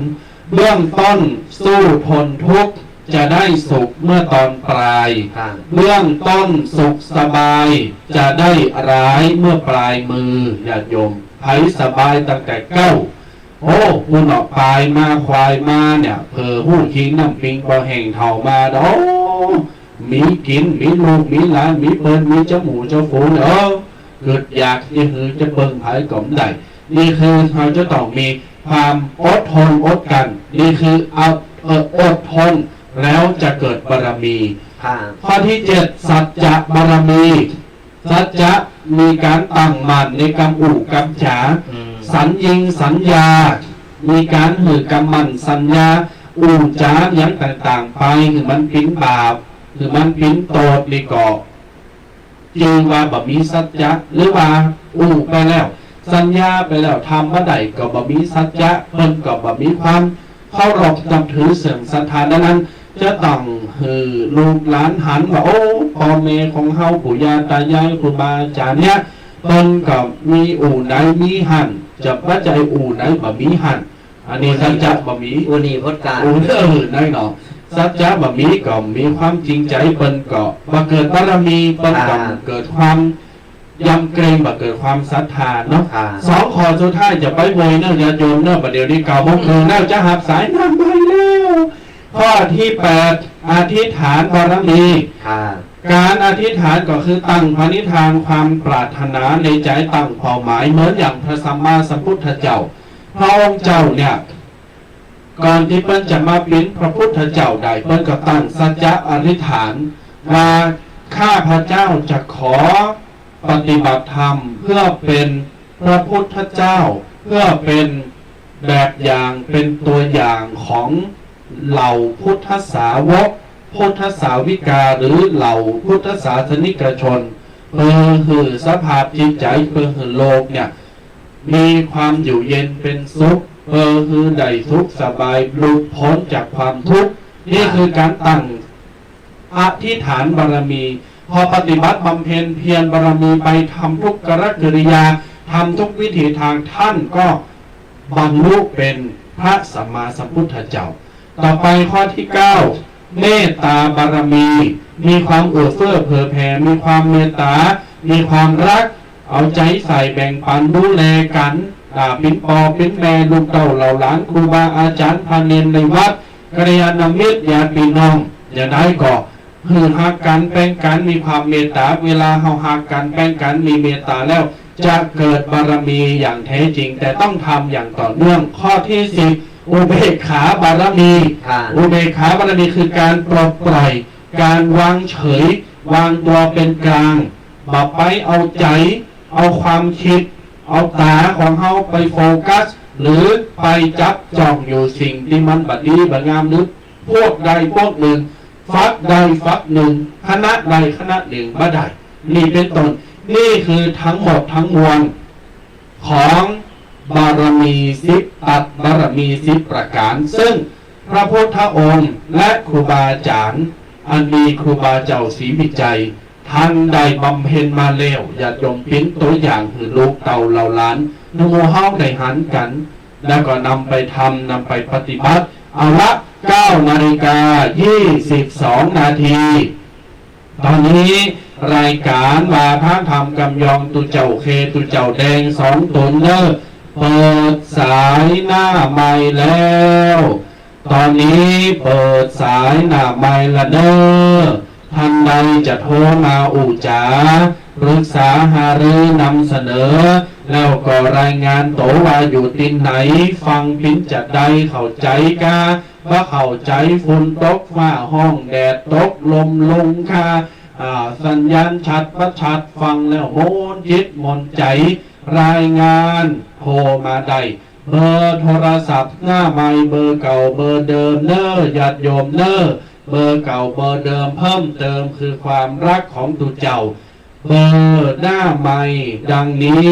เบื้องต้นสู้ทนทุกข์จะได้สุขเมื่อตอนปลายเบื้องต้นสุขสบายจะได้ร้ายเมื่อปลายมือญาติโยมไผสบายตั้งแต่เก้าโอ้หูหนอกปลายมาควายมาเนี่ยเพอหูคิงน้ำปิงพอแห่งเท่ามาดอมีกินมีลูกมีหลานมีเปิ้นมีเจ้าหมูเจ้าฝูงเกิดอยากนี่คือจะเบิ่งไผก่อมได้นี่คือเราจะต้องมีความอดทนอดกันนี่คือเอาอดทนแล้วจะเกิดบารมีข้อที่ 7สัจจะบารมีสัจจะมีการตั้งมั่นในกำอู่กำฉาสัญญามีการหือกำมันสัญญาอู่จาอย่างต่างๆไปคือมันปิ้นบาปคือมันปิ้นโตดนี่ก็จึงว่าบ่มีสัจจะหรือว่าอู่ไปแล้วสัญญาไปแล้วทำบ่ได้ก็บ่มีสัจจะเพิ่นก็บ่มีความเคารพนับถือเสื่อมศรัทธาดังนั้นจะต้องลูกหลานหันว่าโอ้พ่อแม่ของเฮาปู่ย่าตายายครูบาอาจารย์เนี่ยเพิ่นก็มีอู่ไหนมีหันจะว่าใจอู่ไหนบ่มีหันอันนี้สัจจะบ่มีอุณีพจน์การอู่นั่นเนาะ สัจจะบะมีก็มีความจริงใจเปิ้นก็บ่เกิดบารมีเปิ้นก็เกิดความยำเกรงบ่เกิดความศรัทธาเนาะสองข้อสุดท้ายจะไปโวยเนาะญาติโยมเนาะบัดเดี๋ยวนี้9 โมงแล้วจะหับสายน้ำไปแล้วข้อที่8อธิษฐานบารมีการอธิษฐานก็คือตั้งพระนิธานความปรารถนาในใจตั้งเป้าหมายเหมือนอย่างพระสัมมาสัมพุทธเจ้าพระองค์เจ้าเนี่ยก่อนที่เพิ่นจะมาเป็นพระพุทธเจ้าได้เพิ่นก็ตั้งสัจจะอธิษฐานว่าข้าพระเจ้าจะขอปฏิบัติธรรมเพื่อเป็นพระพุทธเจ้าเพื่อเป็นแบบอย่างเป็นตัวอย่างของเหล่าพุทธสาวกพุทธสาวิกาหรือเหล่าพุทธศาสนิกชนเพื่อหือสภาพจิตใจเพื่อหือโลกเนี่ยมีความอยู่เย็นเป็นสุขเพื่อหือได้สุขสบายหลุดพ้นจากความทุกข์นี่คือการตั้งอธิษฐานบารมีพอปฏิบัติบำเพ็ญเพียรบารมีไปทำทุกกริยาทำทุกวิถีทางท่านก็บรรลุเป็นพระสัมมาสัมพุทธเจ้าต่อไปข้อที่9เมตตาบารมีมีความเอื้อเฟื้อเผื่อแผ่มีความเมตตามีความรักเอาใจใส่แบ่งปันดูแลกันเป็นปอเป็นแม่ลูกเต้าเหล่าหลานครูบาอาจารย์พาเนรในวัดกัลยาณมิตรญาติพี่น้องอย่าได้ก่อหือหักกันแบ่งกันมีความเมตตาเวลาเฮาหักกันแบ่งกันมีเมตตาแล้วจะเกิดบารมีอย่างแท้จริงแต่ต้องทำอย่างต่อเนื่องข้อที่10อุเบกขาบารมีอุเบกขาบารมีคือการปลดปล่อยการวางเฉยวางตัวเป็นกลางบ่ไปเอาใจเอาความคิดเอาตาของเฮาไปโฟกัสหรือไปจับจ้องอยู่สิ่งที่มันบัดดีบัดงามหรือพวกใดพวกหนึ่งฝักใดฝักหนึ่งคณะใดคณะหนึ่งบ่ได้นี่เป็นต้นนี่คือทั้งหมดทั้งมวลของบารมี10ตัดบารมี10ประการซึ่งพระพุทธองค์และครูบาอาจารย์อันมีครูบาเจ้าศรีวิจัยท่านได้บำเพ็ญมาแล้วอย่าจงเป็นตัวอย่างคือลูกเต่าเหล่าล้านนโมเฮาได้หันกันแล้วก็นำไปทำนำไปปฏิบัติเอาละ9:22 นาทีตอนนี้รายการว่าพระธรรมกำยองตุเจ้าเคตุเจ้าแดง2 ตนเนอเปิดสายหน้าใหม่แล้วตอนนี้เปิดสายหน้าใหม่ละเนอท่านใดจะโทรมาอุจาปรึกษาหารือนำเสนอแล้วก็รายงานโตว่าอยู่ที่ไหนฟังปิ้นจะได้เข้าใจกาว่าเข้าใจฝนตกฟ้าห้องแดดตกลมลงคาสัญญาณชัดประชัดฟังแล้วโมนจิตมนใจรายงานโทรมาได้เบอร์โทรศัพท์หน้าใหม่เบอร์เก่าเบอร์เดิมเนอญาติโยมเนอเบอร์เก่าเบอร์เดิมเพิ่มเติมคือความรักของตุเจ้าเบอร์หน้าใหม่ดังนี้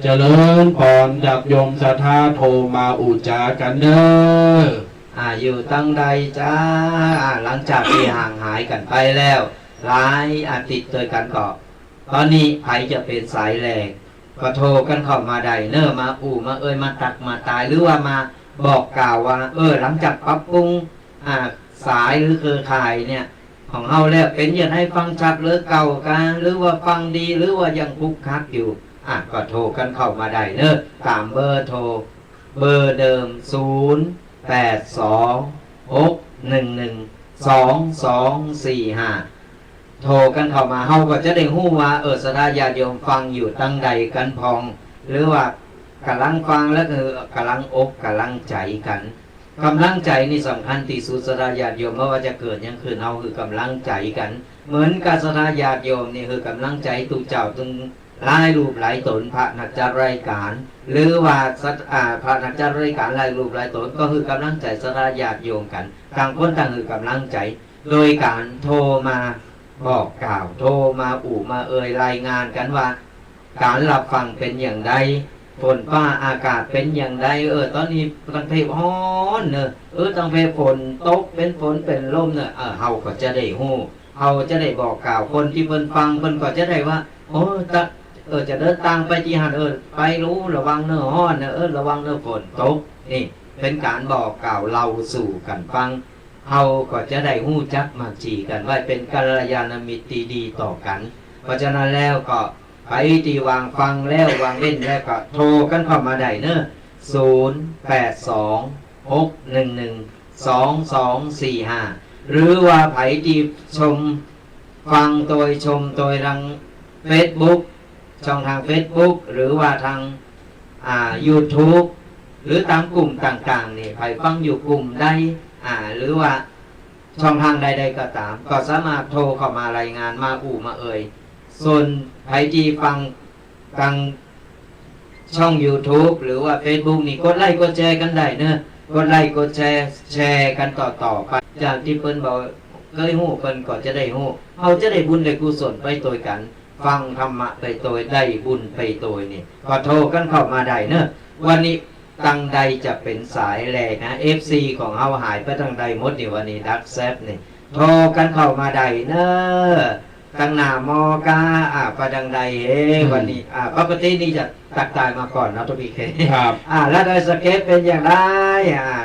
เจริญพรญาติโยมศรัทธาโทรมาอุจากันเด้ออยู่ตั้งใดจ้าหลังจากที่ห่างหายกันไปแล้วหลายอาทิตย์ด้วยกันก็ตอนนี้ใครจะเป็นสายแหลกก็โทรกันเข้ามาได้เนอมามามาตักมาตายหรือว่ามาบอกกล่าวว่าหลังจากปรับปรุงสายหรือเครือข่ายเนี่ยของเฮาแล้วเป็นยังให้ฟังชัดหรือเก่ากันหรือว่าฟังดีหรือว่ายังคุกคักอยู่ก็โทรกันเข้ามาได้เนอะตามเบอร์โทรเบอร์เดิม0826112245โทรกันเข้ามาเฮาก็จะได้ฮู้ว่าศรัทธาญาติโยมฟังอยู่ตั้งใดกันพองหรือว่ากำลังฟังแล้วคือกำลังอกกำลังใจกันกำลังใจนี่สำคัญที่สุดศรัทธาญาติโยมไม่ว่าจะเกิดยังคืนเฮาคือกำลังใจกันเหมือนกับศรัทธาญาติโยมนี่คือกำลังใจตุเจ้าตึงหลายรูปหลายตนพระนักจัดรายการหรือว่าพระนักจัดรายการหลายรูปหลายตนก็คือกำลังใจศรัทธาญาติโยมกันต่างคนต่างคือกำลังใจโดยการโทรมา บอกกล่าวโทรมามารายงานกันว่า การรับฟังเป็นอย่างไรฝนฟ้าอากาศเป็นอย่างไรตอนนี้ตั้งเพร้อนเนอะตั้งเพฝนตกเป็นฝนเป็นลมเนอะเฮาก็จะได้ฮู้เฮาจะได้บอกกล่าวคนที่เพิ่นฟังเพิ่นก็จะได้ว่าจะเดินทางไปที่หันไปรู้ระวังเนอะฮ้อนเนอะระวังเนอะฝนตกนี่เป็นการบอกกล่าวเราสู่กันฟังเฮาก็จะได้ฮู้จักมักจีกันไว้เป็นกัลยาณมิตรดีต่อกันเพราะฉะนั้นแล้วก็ไปที่วางฟังแล้ววางเล่นแล้วก็โทรกันเข้ามาได้เนอะ0826112245หรือว่าไผที่ชมฟังโดยชมโดยทาง Facebook ช่องทาง Facebook หรือว่าทางYouTube หรือตามกลุ่มต่างๆนี่ไผฟังอยู่กลุ่มใดหรือว่าช่องทางใดๆก็ตามก็สามารถโทรเข้ามารายงานมามาส่วนไผที่ฟังทางช่อง YouTube หรือว่า Facebook นี่กดไลค์กดแชร์กันได้เนอะกดไลค์กดแชร์กันต่อไปจากที่เพิ่นบอกเคยฮู้เพิ่นก็จะได้ฮู้เฮาจะได้บุญได้กุศลไปโดยกันฟังธรรมะไปโดยได้บุญไปโดยนี่ก็โทรกันเข้ามาได้เนอะวันนี้ตังใดจะเป็นสายแลนะ FC ของเฮาหายไปทางใดหมดนี่วันนี้ดักแซบนี่โทรกันเข้ามาได้เนอะตั้งหน้ามอกาประดังใดวันนี้ปกตินี่จะตักตายมาก่อนนะทุกพี่เคครับแล้วโดยสเก็ตเป็นอย่างไร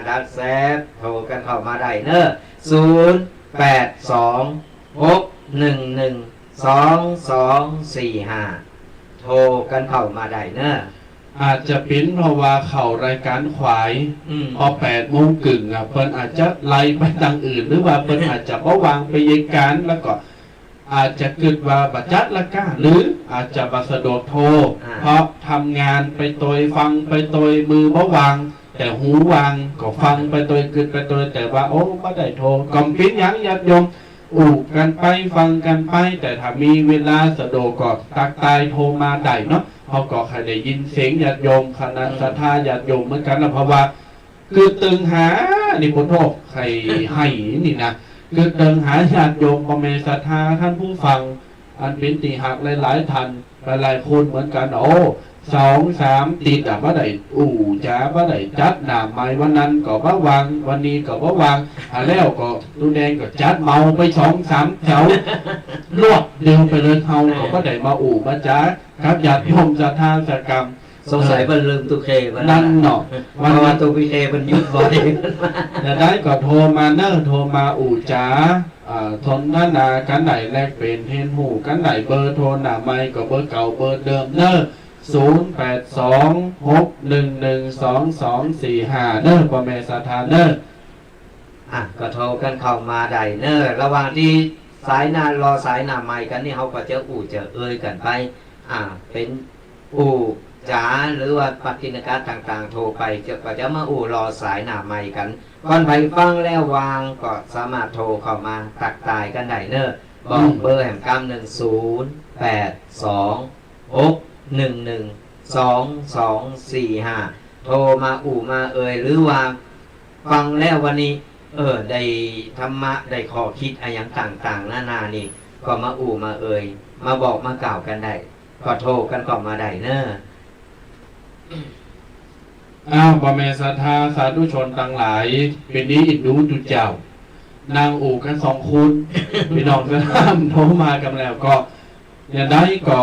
ดักแซบโทรกันเข้ามาได้เนอะ0826112245โทรกันเข้ามาได้เนอะอาจจะเป็นเพราะว่าเขารายการขวายพอ8:30เพิ่นอาจจะไล่ไปทางอื่นหรือว่าเพิ่นอาจจะบ่วางไปยังการแล้วก็อาจจะเกิดว่าบัจัดละก้าหรืออาจจะบัสะดวกโทรเพราะทำงานไปโดยฟังไปโดยมือบ่วางแต่หูวางก็ฟังไปโดยเกิดไปโดยแต่ว่าบ่ได้โทรกำปิ้นยังญาติโยมกันไปฟังกันไปแต่ถ้ามีเวลาสะดวกก็ตักตายโทรมาได้เนาะเขาก็ใครได้ยินเสียงญาติโยมคณะศรัทธาญาติโยมเหมือนกันนะเพราะว่าคือตึงหานี่พุทโธใครให้นี่นะคือตึงหาญาติโยมประเมศรัทธาท่านผู้ฟังอันเป็นตีหักหลายๆท่านหลายคนเหมือนกัน2-3ติดบ่ได้จ้าบ่ได้จัดหน้าใหม่วันนั้นก็บ่วางวันนี้ก็บ่วางแล้วก็ตูแดงก็จัดเมาไป2-3แถวรวดเร็วไปเลยเฮาก็บ่ได้มามาจ้าครับญาติโยมศรัทธาสักกรรมสงสัยมันลืมตุเคนั่นเนาะวันว่าตุเคมันยุบบ่อยจะได้ก็โทรมาเนอะโทรมาจ๋าทนนากันไหนแลกเป็นเห็นหูกันไหนเบอร์โทรหน้าไมค์ก็เบอร์เก่าเบอร์เดิมเนอะ0826112245เนอะพ่อแม่ศรัทธาเนอะก็โทรกันเข้ามาได้เนอะระหว่างที่สายนารอสายหน้าไมค์กันนี่เขาก็จะจะกันไปเป็นจ๋าหรือว่าปฏิณการต่างๆโทรไปก็จะมารอสายหน้าไมค์กันก่อนไปฟังแล้ววางก็สามารถโทรเข้ามาตักตายกันได้เนอะบอกเบอร์แห่งกรรม1082611245โทรมามาหรือว่าฟังแล้ววันนี้ได้ธรรมะได้ข้อคิดอะไรอย่างต่างๆนานานี่ก็มามามาบอกมากล่าวกันได้ก็โทรกันก็มาได้เนอะพ่อแม่ศรัทธาสาธุชนทั้งหลายเป็นนี้อินดูจุเจ้านางกัน2คนพี่น้องจะห้ามโทรมากันแล้วก็อย่างได้ก็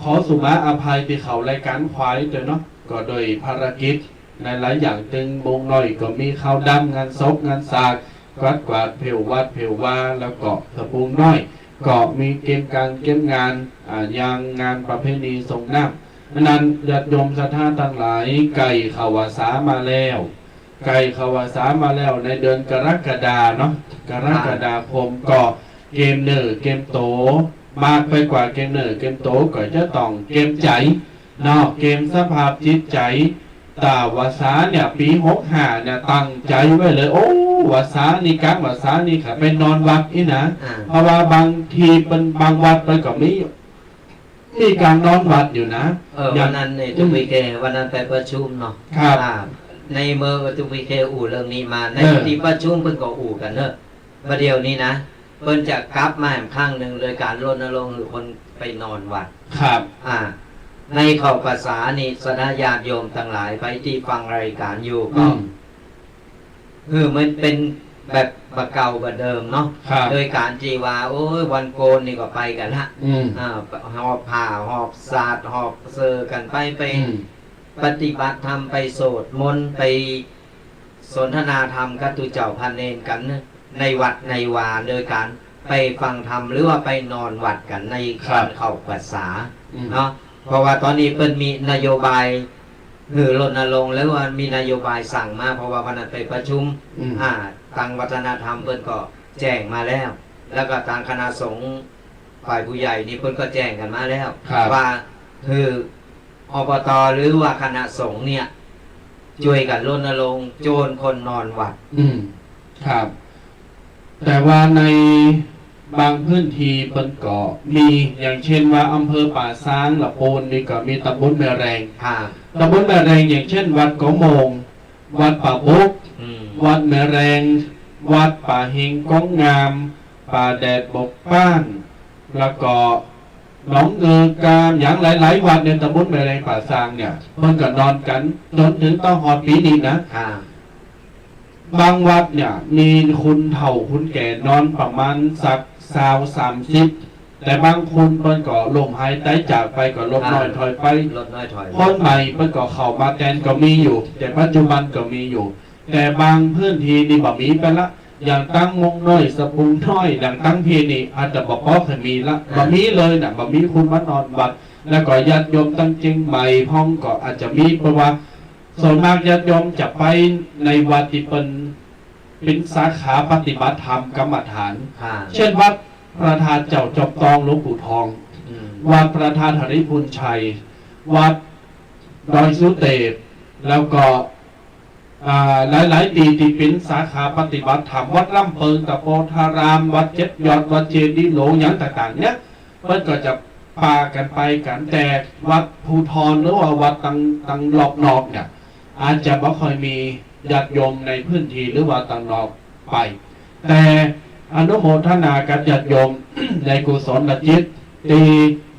ขอสุมาอภัยที่เขารายการควายเนาะก็โดยภารกิจในหลายอย่างตึงบงน้อยก็มีข้าวดำงานศพงานสากกวาดเพลวัดเพลวาแล้วก็สะพุงน้อยก็มีเกมการเกมงานอย่างงานประเพณีส่งน้ำนั้นญาติโยมศรัทธาทั้งหลายไก่ขาวสามาแล้วไก่ขาวสามาแล้วในเดือนกรกฎาเนาะกรกฎาคมก็เกมเนอเกมโตมากไปกว่าเกมเนอเกมโตก็จะต้องเกมใจเนาะเกมสภาพจิตใจตาวาสาเนี่ยปี65เนี่ยตั้งใจไว้เลยวาสานี่กังวาสานี่ค่ะไปนอนวัดนี่นะเพราะว่าบางทีเป็นบางวัดไปก็มีการนอนวัดอยู่นะวันนั้นเนี่ยทุกวีเควันนั้นไปประชุมเนาะครับในเมื่อทุกวีเคเรื่องนี้มาในที่ประชุมเพิ่นก็กันเนอะประเดี๋ยวนี้นะ เพิ่นจะกลับมาอีกครั้งหนึ่งโดยการรณรงค์หรือคนไปนอนวัด ครับ ในข้อภาษานี่สนาญาติโยมทั้งหลายไปที่ฟังรายการอยู่ก็มันเป็นแบบบะเก่าบะเดิมเนาะโดยการจีวาโอ้ยวันโกนนี่ก็ไปกันละหอบผ้าหอบศาสตร์หอบเซอร์กันไปปฏิบัติธรรมไปโสดมนต์ไปสนทนาธรรมกับตุเจ้าพันเนนกันในวัดในวาโดยการไปฟังธรรมหรือว่าไปนอนวัดกันในการเข้าภาษาเนาะเพราะว่าตอนนี้เพิ่นมีนโยบายรณรงค์แล้วว่ามีนโยบายสั่งมาเพราะว่าวันนั้นไปประชุมทางวัฒนธรรมเพิ่นก็แจ้งมาแล้ว แล้วก็ทางคณะสงฆ์ฝ่ายผู้ใหญ่นี่เพิ่นก็แจ้งกันมาแล้วว่าอบตหรือว่าคณะสงฆ์เนี่ยช่วยกันรณรงค์โจรคนนอนวัดครับแต่ว่าในบางพื้นที่เปิ้นก็มีอย่างเช่นว่าอำเภอป่าซางละโพนนี่ก็มีตำบลแม่แรงตำบลแม่แรงอย่างเช่นวัดเกาะโมงวัดป่าบุกวัดแม่แรงวัดป่าเฮงก้องงามป่าแดดบกป้านแล้วก็หนองเงือกามอย่างหลายๆวัดในตำบลแม่แรงป่าซางเนี่ยเพิ่นก็นอนกันจนถึงต้องฮอดปีนี้นะบางวัดเนี่ยมีคุณเฒ่าคุณแก่นอนประมาณสัก20-30แต่บางคนเพิ่นก็ลมหายใจจากไปก็ลดน้อยถอยไปคนใหม่เพิ่นก็เข้ามาแทนก็มีอยู่แต่ปัจจุบันก็มีอยู่แต่บางพื้นที่นี่บ่มีไปละอย่างตั้งมงน้อยสะพุงน้อยอย่างตั้งพีนี่อาจจะบ่พอเคยมีละบ่มีเลยน่ะบ่มีคุณมานอนวัดแล้วก็ญาติโยมตั้งเจียงใหม่พ้องก็อาจจะมีเพราะว่าส่วนมากญาติโยมจะไปในวัดที่เป็นสาขาปฏิบัติธรรมกรรมฐานเช่นวัดพระธาตุเจ้าจอมตองหลวงปู่ทองวัดพระธาตุหริพุนชัยวัดดอยสุเตปแล้วก็หลายๆที่เป็นสาขาปฏิบัติธรรมวัดลำเพิงตะโพธารามวัดเจ็ดยอดวัดเจดีย์หลวงอย่างต่างๆเนี้ยเพิ่นก็จะพากันไปกันแต่วัดภูธรหรือว่าวัดตังรอบนอกเนี่ยอาจจะไม่ค่อยมีญาติโยมในพื้นที่หรือว่าตังนอกไปแต่อนุโมทนากับญาติโยม ในกุศลจิตที่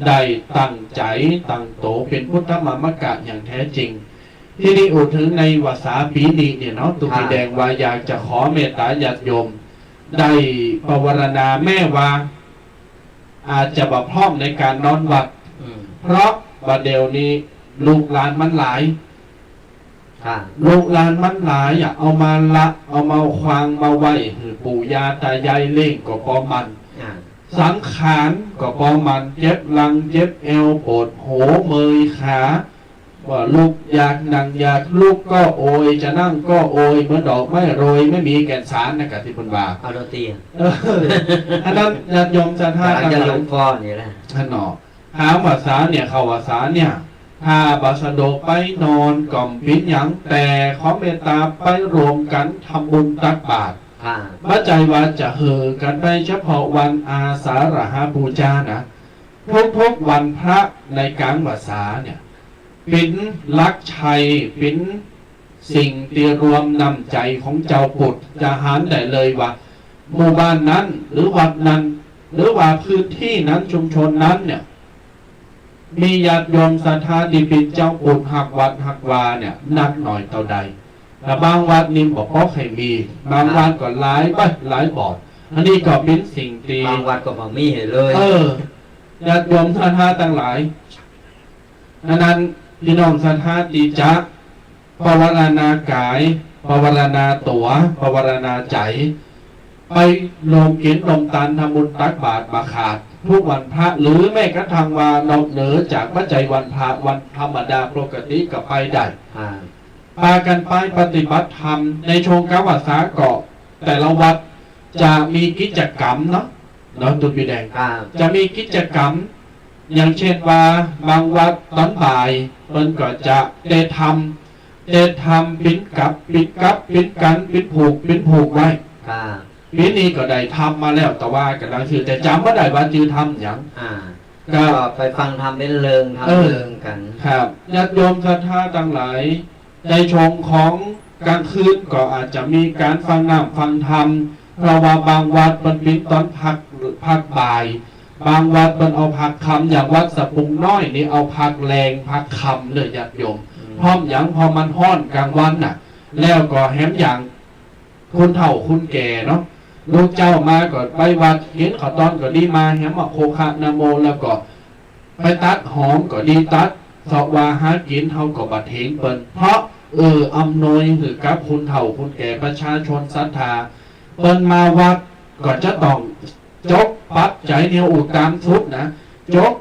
ได้ตั้งใจตั้งโตเป็นพุทธมามกะอย่างแท้จริงที่นี่อุถึงในวาสาปีนี้เนี่ยเนาะตุกีแดงว่าอยากจะขอเมตตาญาติโยมได้ปวารณาแม่ว่าอาจจะบ่พร้อมในการนอนวัดเพราะว่าเดี๋ยวนี้ลูกหลานมันหลายลูกหลานมันหลายเอามาละเอามาควางมาไว้ปู่ย่าตายายเล่งก็ปอมันสังขารก็ปอมันเจ็บหลังเจ็บเอวปวดโหเมยขาว่าลูกอยากนั่งอยากลูกก็โอยจะนั่งก็โอยเหมือนดอกไม้โรยไม่มีแก่นสารนะครับที่พูดว่าเอาโรตีอันนั้นญาติโยมจะท่าจะลงฟอนนี่แหละท่านหนอหาภาษาเนี่ยเข้าภาษาเนี่ยถ้าบาสะดกไปนอนกล่อมปิ้นหยังแต่ขอเมตตาไปรวมกันทำบุญตักบาตรพระใจว่าจะเห่อกันไปเฉพาะวันอาสาฬหบูชานะทุกวันพระในกลางภาษาเนี่ยเป็นลักชัยเป็นสิ่งที่รวมนำใจของเจ้าปุตจะหารได้เลยว่าหมู่บ้านนั้นหรือวัดนั้นหรือว่าพื้นที่นั้นชุมชนนั้นเนี่ยมีญาติโยมศรัทธาดีเป็นเจ้าปุตหักวัดหักวาเนี่ยนักหน่อยเท่าใดแต่บางวัดนี่บอกว่าใครมีบางวัดก็หลายบ้านหลายบ่ออันนี้ก็เป็นสิ่งที่บางวัดก็มีเห็นเลยญาติโยมศรัทธาต่างหลายอันนั้นพี่น้องศรัทธาดีจักภาวนา กายภาวนาตัวภาวนาใจไปลงเกียนลงตันทำบุญตักบาตรมาขาดทุกวันพระหรือแม้กระทั่งว่านอกเหนือจากปัจจัยวันพระวันธรรมดาปกติกับไปได้พากันไปปฏิบัติธรรมในชงกวัสาเกาะแต่ละวัดจะมีกิจกรรมเนาะตุนปีแดงจะมีกิจกรรมอย่างเช่นว่าบางวัดตอนบ่ายมันก็จะได้ทำปิ้นกับปิ้นกันปิ้นผูกไว้ปีนี้ก็ได้ทำมาแล้วแต่ว่ากันแล้วคือแต่จำว่าได้ว่าจือทำอย่างก็ไปฟังทำเป็นเริงทำเริงกันครับญาติโยมศรัทธาต่างหลายในชงของกลางคืนก็อาจจะมีการฟังน้ำฟังธรรม เพราะว่าบางวัดมันปิดตอนพักบ่าย บางวัดมันเอาพักคำอย่างวัดสะพุงน้อยนี่เอาพักแรงพักคำเลยญาติโยมพร้อมอย่างพอมันห้อนกลางวันน่ะ แล้วก็แฮมอย่างคุณเฒ่าคุณแก่เนาะลูกเจ้ามาก่อนไปวัดเห็นเขาตอนก็ดีมาแฮมมาโคคะนาโมแล้วก็ไปตัดหอมก็ดีตัดสอบว่าหากินเท่ากับบัดเทงเปิ้นเพราะอำนวยหือกับคุณเฒ่าคุณแก่ประชาชนศรัทธาเปิ้นมาวัดก็จะต้องจกปัดใจเนี่ยอุตามทุกนะจก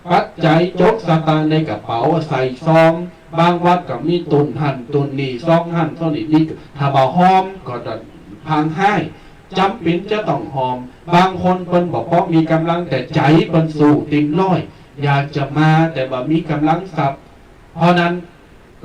ปัดใจจกสตางค์ในกระเป๋าใส่ซองบางวัดก็มีตุนหั่นตุนนี่ซองหั่นซองนี่ถ้าบ่หอมก็จะพังให้จำเป็นจะต้องหอมบางคนเปิ้นบอกเพราะมีกำลังแต่ใจเปิ้นสู่ติ่งร้อยอยากจะมาแต่ว่ามีกำลังทรัพย์เพราะนั้น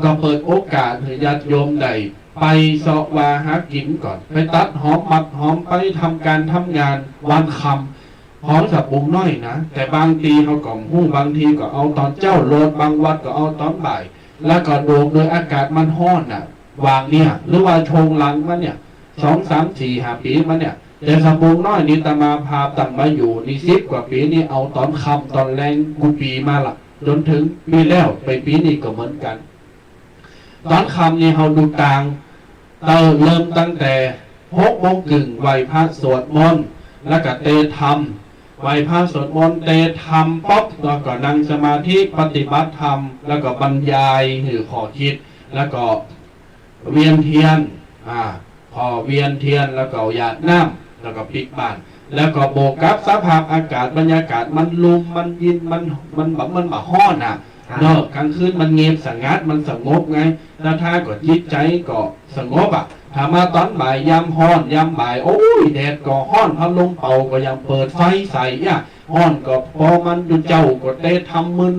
ก็เปิดโอกาสให้ญาติโยมได้ไปเสาะวาหากินก่อนไปตัดหอมมัดหอมไปทำการทำงานวันคำหอมสับบุงน้อยนะแต่บางทีเขาก็หู้บางทีก็เอาตอนเจ้าโลดบางวัดก็เอาตอนบ่ายแล้วก็โดมโดยอากาศมันห้อนน่ะวางเนี่ยหรือว่าชงลังมันเนี่ย2 3 4 5 ปีมันเนี่ยแต่สับบุงน้อยนี่ตมาพาตั้งมาอยู่นี่10 กว่าปีนี่เอาตอนคำตอนแรงกุปีมาละจนถึงปีแล้วไปปีนี้ก็เหมือนกันตอนคำนี่เขาดูต่างเริ่มตั้งแต่6:30ไหว้พระสวดมนต์แล้วก็เตธรรมไหว้พระสวดมนต์เตธรรมป๊อบแล้วก็นั่งสมาธิปฏิบัติธรรมแล้วก็บรรยายหรือขอคิดแล้วก็เวียนเทียนพอเวียนเทียนแล้วก็หยาดน้ำแล้วก็ปิดบ้านแล้วก็โบกกับสภาพอากาศบรรยากาศมันลุมมันยินมันแบบห้อนเนอะกลางคืนมันเงียบสงัดมันสงบไงแล้วถ้าก็จิตใจก็สงบถ้ามาตอนบ่ายยามห้อนยามบ่ายโอ้ยแดดก็ห้อนพัดลมเป่าก็ยังเปิดไฟใส่ห้อนก็พอมันอยู่เจ้าก็ได้ทำมึน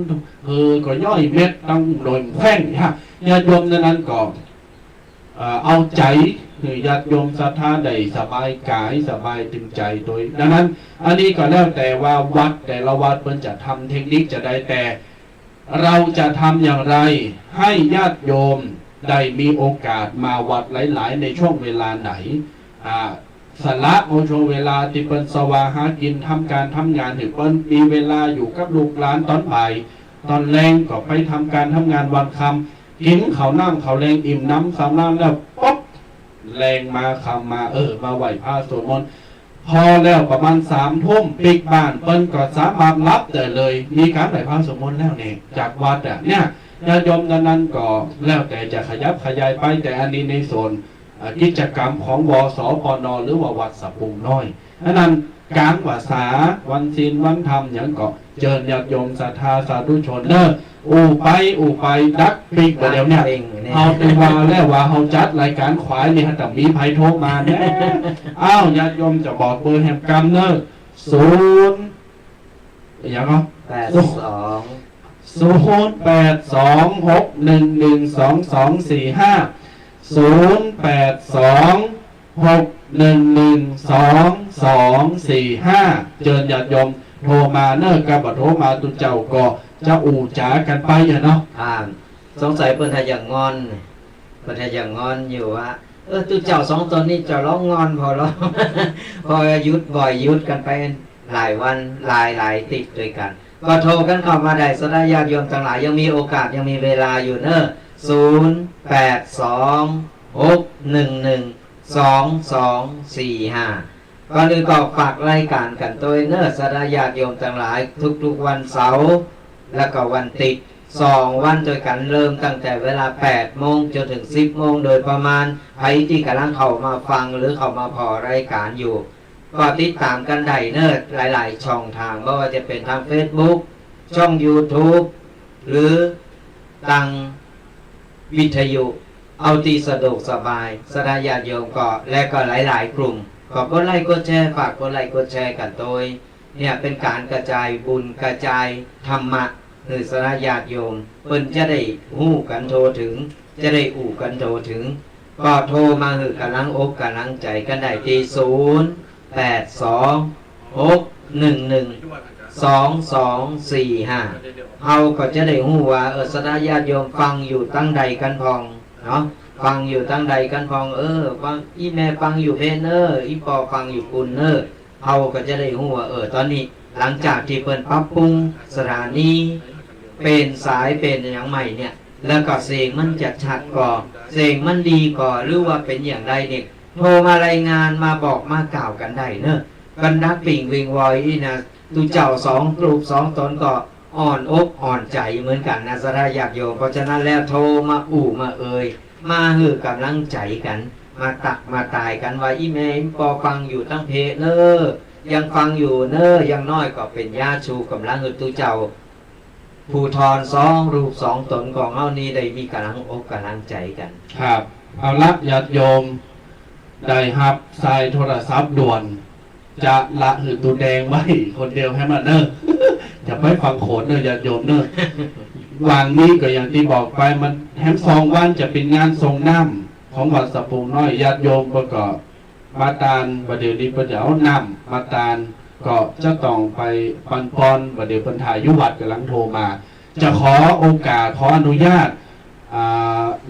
ก็ย่อยเม็ดต้องโดนแข้งญาติโยมนั้นก็เอาใจญาติโยมศรัทธาได้สบายกายสบายตึงใจโดยดังนั้นอันนี้ก็แล้วแต่ว่าวัดแต่ละวัดเพิ่นจะทำเทคนิคจะได้แต่เราจะทำอย่างไรให้ญาติโยมได้มีโอกาสมาวัดหลายๆในช่วงเวลาไหนสละโอช่วงเวลาที่เปิ้นสวาหากินทำการทำงานถึงเปิ้นมีเวลาอยู่กับลูกหลานตอนบ่ายตอนแรงก็ไปทำการทำงานวันคำกินข้าวน้ำข้าวแรงอิ่มน้ำสำน้ำแล้วป๊บแรงมาคำมามาไหว้พระสวดมนต์พอแล้วประมาณ3 ทุ่มปิดบ้านเปิ้นก็สามารถรับได้เลยมีการไหว้พระสวดมนต์แล้วเนี่ยจากวัดเนี่ยญาติโยมนั้นก็แล้วแต่จะขยับขยายไปแต่อันนี้ในโซนกิจกรรมของวสปนหรือว่าวัดสะพุงน้อยอันนั้นการภาษาวันศีลวันธรรมอย่างก็เจิญญาติโยมศรัทธาสาธุชนอูไปดักปีกเดี๋ยวเนี่ยเฮาเป็นว่าแล้วว่าเฮาจัดรายการขวายนี่แต่มีภัยโทรมาแน่ญาติโยมจะบอกเบอร์แห่งกรรม0อย่างก็เจิญญาติโยมโทรมากับโทรมาตุเจ้าก็จะอู่จ๋ากันไปเนาะสงสัยเพิ่นถ้าอย่างงอนอยู่ว่าตุเจ้า2 ตนนี้จะร้องงอนพอแล้ว พอยุดบ่อยยุดกันไปหลายวันหลายติดด้วยกันก็โทรกันเข้ามาได้สดญาติโยมทั้งหลายยังมีโอกาสยังมีเวลาอยู่0826112245ก่อนอื่นก็ฝากรายการกันตัวสดญาติโยมทั้งหลายทุกๆวันเสาร์แล้วก็วันติด2 วันโดยกันเริ่มตั้งแต่เวลา 8 โมงจนถึง 10 โมงโดยประมาณใครที่กำลังเข้ามาฟังหรือเข้ามาพอรายการอยู่ก็ติดตามกันได้หลายๆช่องทางไม่ว่าจะเป็นทาง Facebook ช่อง YouTube หรือทางวิทยุเอาที่สะดวกสบายสดญาติโยมก็และก็หลายๆกลุ่มก็กดไลค์กดแชร์ฝากกดไลค์กดแชร์กันโดยเนี่ยเป็นการกระจายบุญกระจายธรรมะหรือสดญาติโยมเพิ่นจะได้หู้กันโทรถึงจะได้อู่กันโทรถึงก็โทรมาหือกำลังอกกำลังใจกันได้ที่0826112245เฮาก็จะได้หู้ว่าสดญาติโยมฟังอยู่ตั้งใดกันพองเนาะ ฟังอยู่ตั้งใดกันพองฟังอีแม่ฟังอยู่เพนอีปอฟังอยู่กุนเฮาก็จะได้รู้ว่าตอนนี้หลังจากที่เพิ่นปรับปรุงสถานีเป็นสายเป็นอย่างใหม่เนี่ยแล้วก็เสียงมันจะชัดก่อเสียงมันดีก่อหรือว่าเป็นอย่างไรเนี่ยโทรมารายงานมาบอกมากล่าวกันได้กันนักปิ่งวิงวอยนี่นะตูเจ้า2 กลุ่ม 2 ตนก็อ่อนอกอ่อนใจเหมือนกันนะสระญาติโยมเพราะฉะนั้นแล้วโทรมามามาหือกำลังใจกันมาตักมาตายกันว่าอีแม่ปอฟังอยู่ตั้งเพยังฟังอยู่ยังน้อยก็เป็นญาติชูกำลังตูเจ้าผู้ทอน2 รูป 2 ตนของเฮานี้ได้มีกำลังอกกำลังใจกันครับเอาละญาติโยมได้รับสายโทรศัพท์ด่วนจะละหือตูแดงไว้คนเดียวให้มันอย่าไปฟังโขนญาติโยมวางนี้ก็อย่างที่บอกไปมันแถม2 วันจะเป็นงานทรงน้ำของวัดสะพุงน้อยญาติโยมประกอบมาตานประเดี๋ยวนี้ประเดี๋ยวน้ำมาตานก็จะต้องไปปันปอนประเดี๋ยวปัญหายุวัดกำลังโทรมาจะขอโอกาสขออนุญาต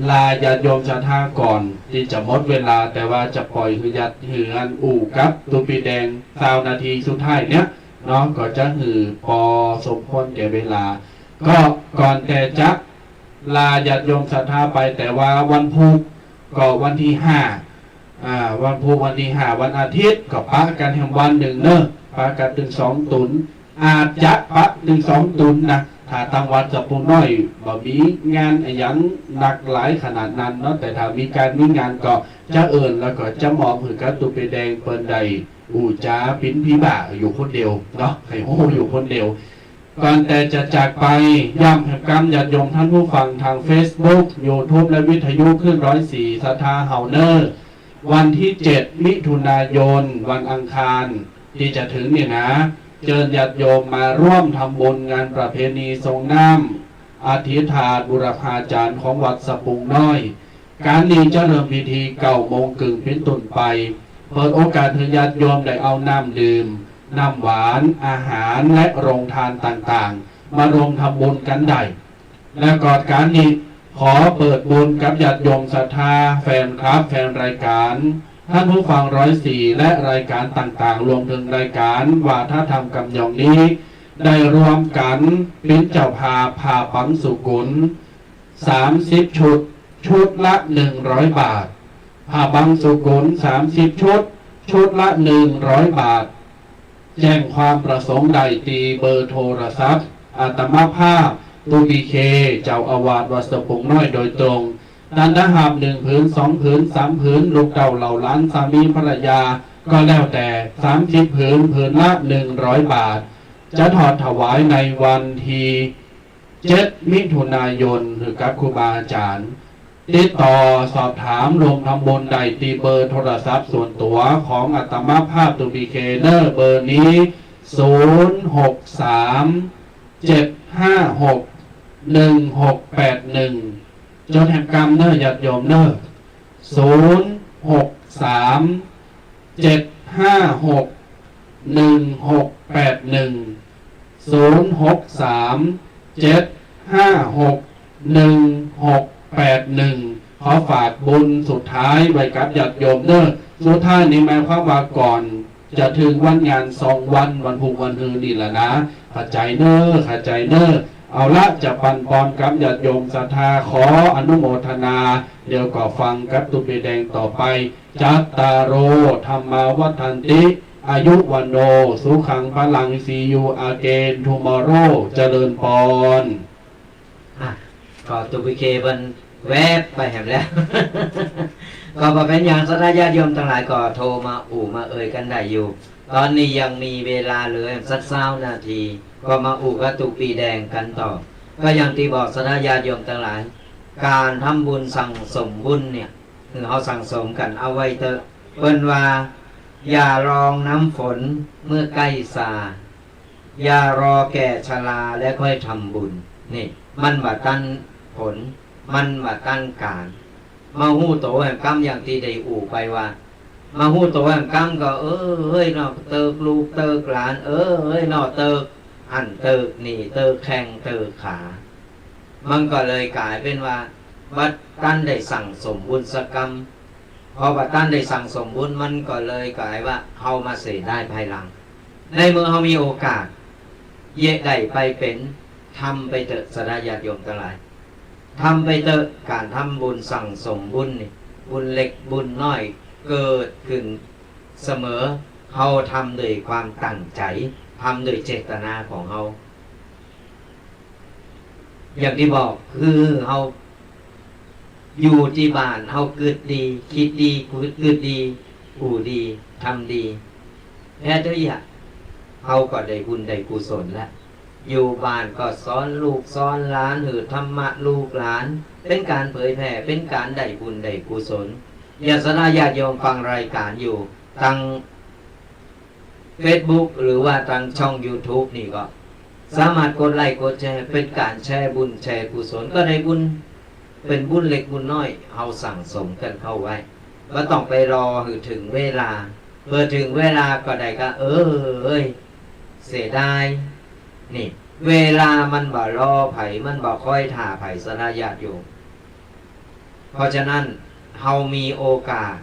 ลาญาติโยมชาทาก่อนที่จะหมดเวลาแต่ว่าจะปล่อยคือญาติหืออันกับตูปีแดง20 นาทีสุดท้ายเนี้ยเนาะก็จะหือพอสมควรแก่เวลาก็ก่อนแต่จะลาญาติโยมศรัทธาไปแต่ว่าวันพุธก็วันที่5วันพุธวันที่5วันอาทิตย์ก็ปะกันแห่งวันหนึ่งปะกันถึง2 ตุนอาจจะปะถึง2 ตุนนะถ้าทางวัดสะพุงน้อยบ่มีงานอย่างหนักหลายขนาดนั้นเนาะแต่ถ้ามีงานก็จะแล้วก็จะมองหือกับตุปีแดงเปิ้นใดจ้าปิ้นพี่บ่าอยู่คนเดียวเนาะให้โหอยู่คนเดียวก่อนแต่จะจากไปย้ำแห่งกรรมญาติโยมท่านผู้ฟังทาง Facebook YouTube และวิทยุขึ้น104ศรัทธาเฮาวันที่7 มิถุนายนวันอังคารที่จะถึงเนี่ยนะเชิญญาติโยมมาร่วมทำบุญงานประเพณีทรงน้ำอธิษฐานบุรพาจารย์ของวัดสะพุงน้อยการนี้จะเริ่มพิธี9 โมงครึ่งเป็นต้นไปเปิดโอกาสให้ญาติโยมได้เอาน้ำดื่มน้ำหวานอาหารและโรงทานต่างๆมารวมทำบุญกันได้และก่อนการนี้ขอเปิดบุญกับญาติโยมศรัทธาแฟนคลับแฟนรายการท่านผู้ฟัง104และรายการต่างๆรวมถึงรายการวาทธรรมกำยองนี้ได้รวมกันเป็นเจ้าภาพผ่าปังสุกุล30 ชุดละ100 บาทผ่าปังสุกุล30 ชุดละ100 บาทแจ้งความประสงค์ใดตีเบอร์โทรศัพท์อาตมาภาพตูบีเคเจ้าอาวาสวัดสะพุงน้อยโดยตรงดันทหาร1 ผืน 2 ผืน 3 ผืนลูกเต่าเหล่าล้านสามีภรรยาก็แล้วแต่30 ผืนละ100 บาทจะถอดถวายในวันที่7 มิถุนายนหรือกับครูบาอาจารย์ติดต่อสอบถามรวมทำบุญใดตีเบอร์โทรศัพท์ส่วนตัวของอาตมาภาพตูบีเคเบอร์นี้063-756-1681จดแห่งกรรมญาติโยมขอฝากบุญสุดท้ายไว้กับญาติโยมสุดท้ายนี้หมายความว่าก่อนจะถึงวันงาน2 วันพุธวันฮือนี่แหละนะเข้าใจเข้าใจเอาละจะปันปอนกับญาติโยมศรัทธาขออนุโมทนาเดี๋ยวก็ฟังกับตุปีแดงต่อไปจัตตารโอธรรมาวัฏันติอายุวันโนสุขังพลังซียูอาเกนทูมอโรเจริญปอนก็ตุปีเคบันแวบไปแหมแล้ว ก็เป็นอย่างศรัทธาญาติโยมทั้งหลายก็โทรมามากันได้อยู่ตอนนี้ยังมีเวลาเหลือสัก20 นาทีก็มากับตุปีแดงกันต่อก็อย่างที่บอกศรัทธาญาติโยมทั้งหลายการทำบุญสั่งสมบุญเนี่ยคือเขาสั่งสมกันเอาไว้เถอะเปิ้นว่าอย่ารองน้ำฝนเมื่อใกล้ซาอย่ารอแก่ชราและค่อยทำบุญนี่มันว่าตั้งผลมันว่าตั้งการมาหู้โตแห่งกรรมอย่างที่ได้ไปว่ามาหู้โตแห่งกรรมก็เฮ้ยเนาะเติกลูกเติกหลานเฮ้ยเนาะเติกอันเติกนี่เติกแข้งเติกขามันก็เลยกลายเป็นว่า ว่าท่านได้สั่งสมบุญสกรรมพอว่าท่านได้สั่งสมบุญมันก็เลยกลายว่าเฮามาเสียได้ภายหลังในเมื่อเฮามีโอกาสเยะได้ไปเป็นทำไปเถอะสดาญาติโยมทั้งหลายทำไปเถอะการทำบุญสั่งสมบุญนี่บุญเล็กบุญน้อยเกิดขึ้นเสมอเฮาทำด้วยความตั้งใจทำด้วยเจตนาของเฮาอย่างที่บอกคือเฮาอยู่ที่บ้านเฮาเกิดดีคิดดีพูดเกิดดีพูดดีทำดีแค่ตัวอย่างเฮาก็ได้บุญได้กุศลแล้วอยู่บ้านก็สอนลูกสอนหลานหือธรรมะลูกหลานเป็นการเผยแผ่เป็นการได้บุญได้กุศลญาติญาติโยมฟังรายการอยู่ทาง Facebook หรือว่าทางช่อง YouTube นี่ก็สามารถกดไลค์กดแชร์เป็นการแชร์บุญแชร์กุศลก็ได้บุญเป็นบุญเล็กบุญน้อยเฮาสั่งสมกันเข้าไว้ก็ต้องไปรอถึงเวลาเมื่อถึงเวลาก็ได้ก็เสียดายนี่เวลามันบ่รอไผมันบ่ค่อยถ่าไผสลายาติโยมเพราะฉะนั้นเฮามีโอกาส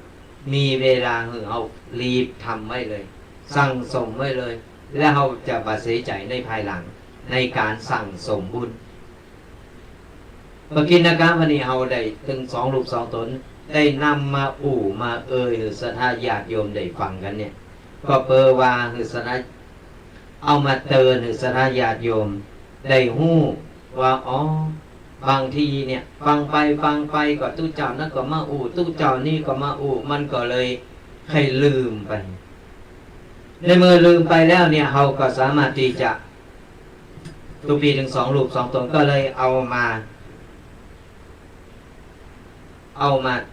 มีเวลาเฮารีบทำไว้เลยสั่งสมไว้เลยแล้วเฮาจะบ่เสียใจในภายหลังในการสั่งสมบุญเมื่อกี้นะครับวันนี้เฮาได้ถึง2รูป2ตนได้นำมามาหรือสถาญาติโยมได้ฟังกันเนี่ยก็เปอว่าหรือสถาเอามาเตือนหรือสถาญาติโยมได้ฮู้ว่าบางทีเนี่ยฟังไปก็ตู้เจ้านั่นก็มาตู้เจ้านี่ก็มามันก็เลยให้ลืมไปในเมื่อลืมไปแล้วเนี่ยเฮาก็สามารถที่จะทุกปีถึง2รูป2ตนก็เลยเอามา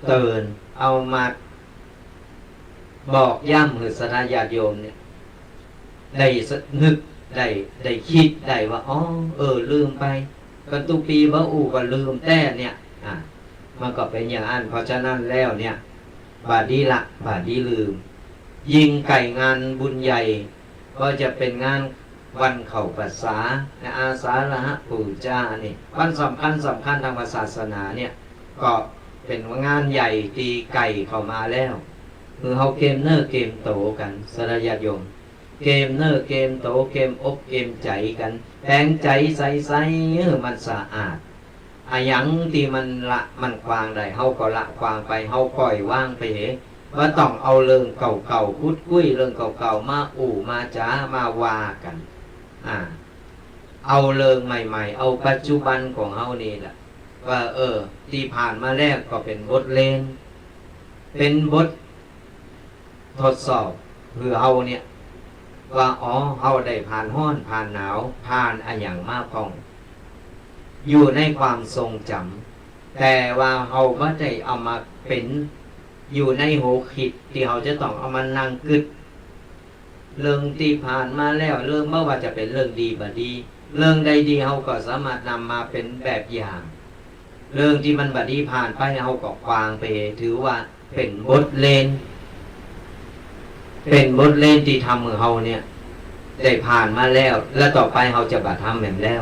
เตือนเอามาบอกย่ำหรือสถาญาติโยมเนี่ยได้นึกได้คิดได้ว่าลืมไปกันตุปีบ่ก็ลืมแต่เนี่ยมันก็เป็นอย่างนั้นเพราะฉะนั้นแล้วเนี่ยบาดดีละบาดดีลืมยิงไก่งานบุญใหญ่ก็จะเป็นงานวันเข้าพรรษาอาสาฬหปูชานี่วันสำคัญทางศาสนาเนี่ยก็เป็นงานใหญ่ตีไก่เข้ามาแล้วคือเฮาเกมเนอร์เกมโตกันสรญาติโยมเกมเนอร์เกมโตเกมอกเกมใจกันแปลงใจใสมันสะอาดหยังที่มันกวางได้เฮาก็ละกวางไปเฮาปล่อยว่างไปว่าต้องเอาเรื่องเก่าๆพูดคุยเรื่องเก่าๆมามาจ้ามาวากันเอาเรื่องใหม่ๆเอาปัจจุบันของเฮานี่แหละว่าที่ผ่านมาแล้วก็เป็นบทเรียนเป็นบททดสอบเพื่อเฮาเนี่ยว่าเฮาได้ผ่านร้อนผ่านหนาวผ่านอย่างมากพองอยู่ในความทรงจำแต่ว่าเฮาบ่ได้เอามาเป็นอยู่ในหัวคิดที่เฮาจะต้องเอามานั่งกึดเรื่องที่ผ่านมาแล้วเรื่องไม่ว่าจะเป็นเรื่องดีบ่ดีเรื่องใดดีเฮาก็สามารถนำมาเป็นแบบอย่างเรื่องที่มันบ่ดีผ่านไปเฮาก็วางไปถือว่าเป็นบทเรียนที่ทำของเฮาเนี่ยได้ผ่านมาแล้วและต่อไปเฮาจะบ่ทำแบบแล้ว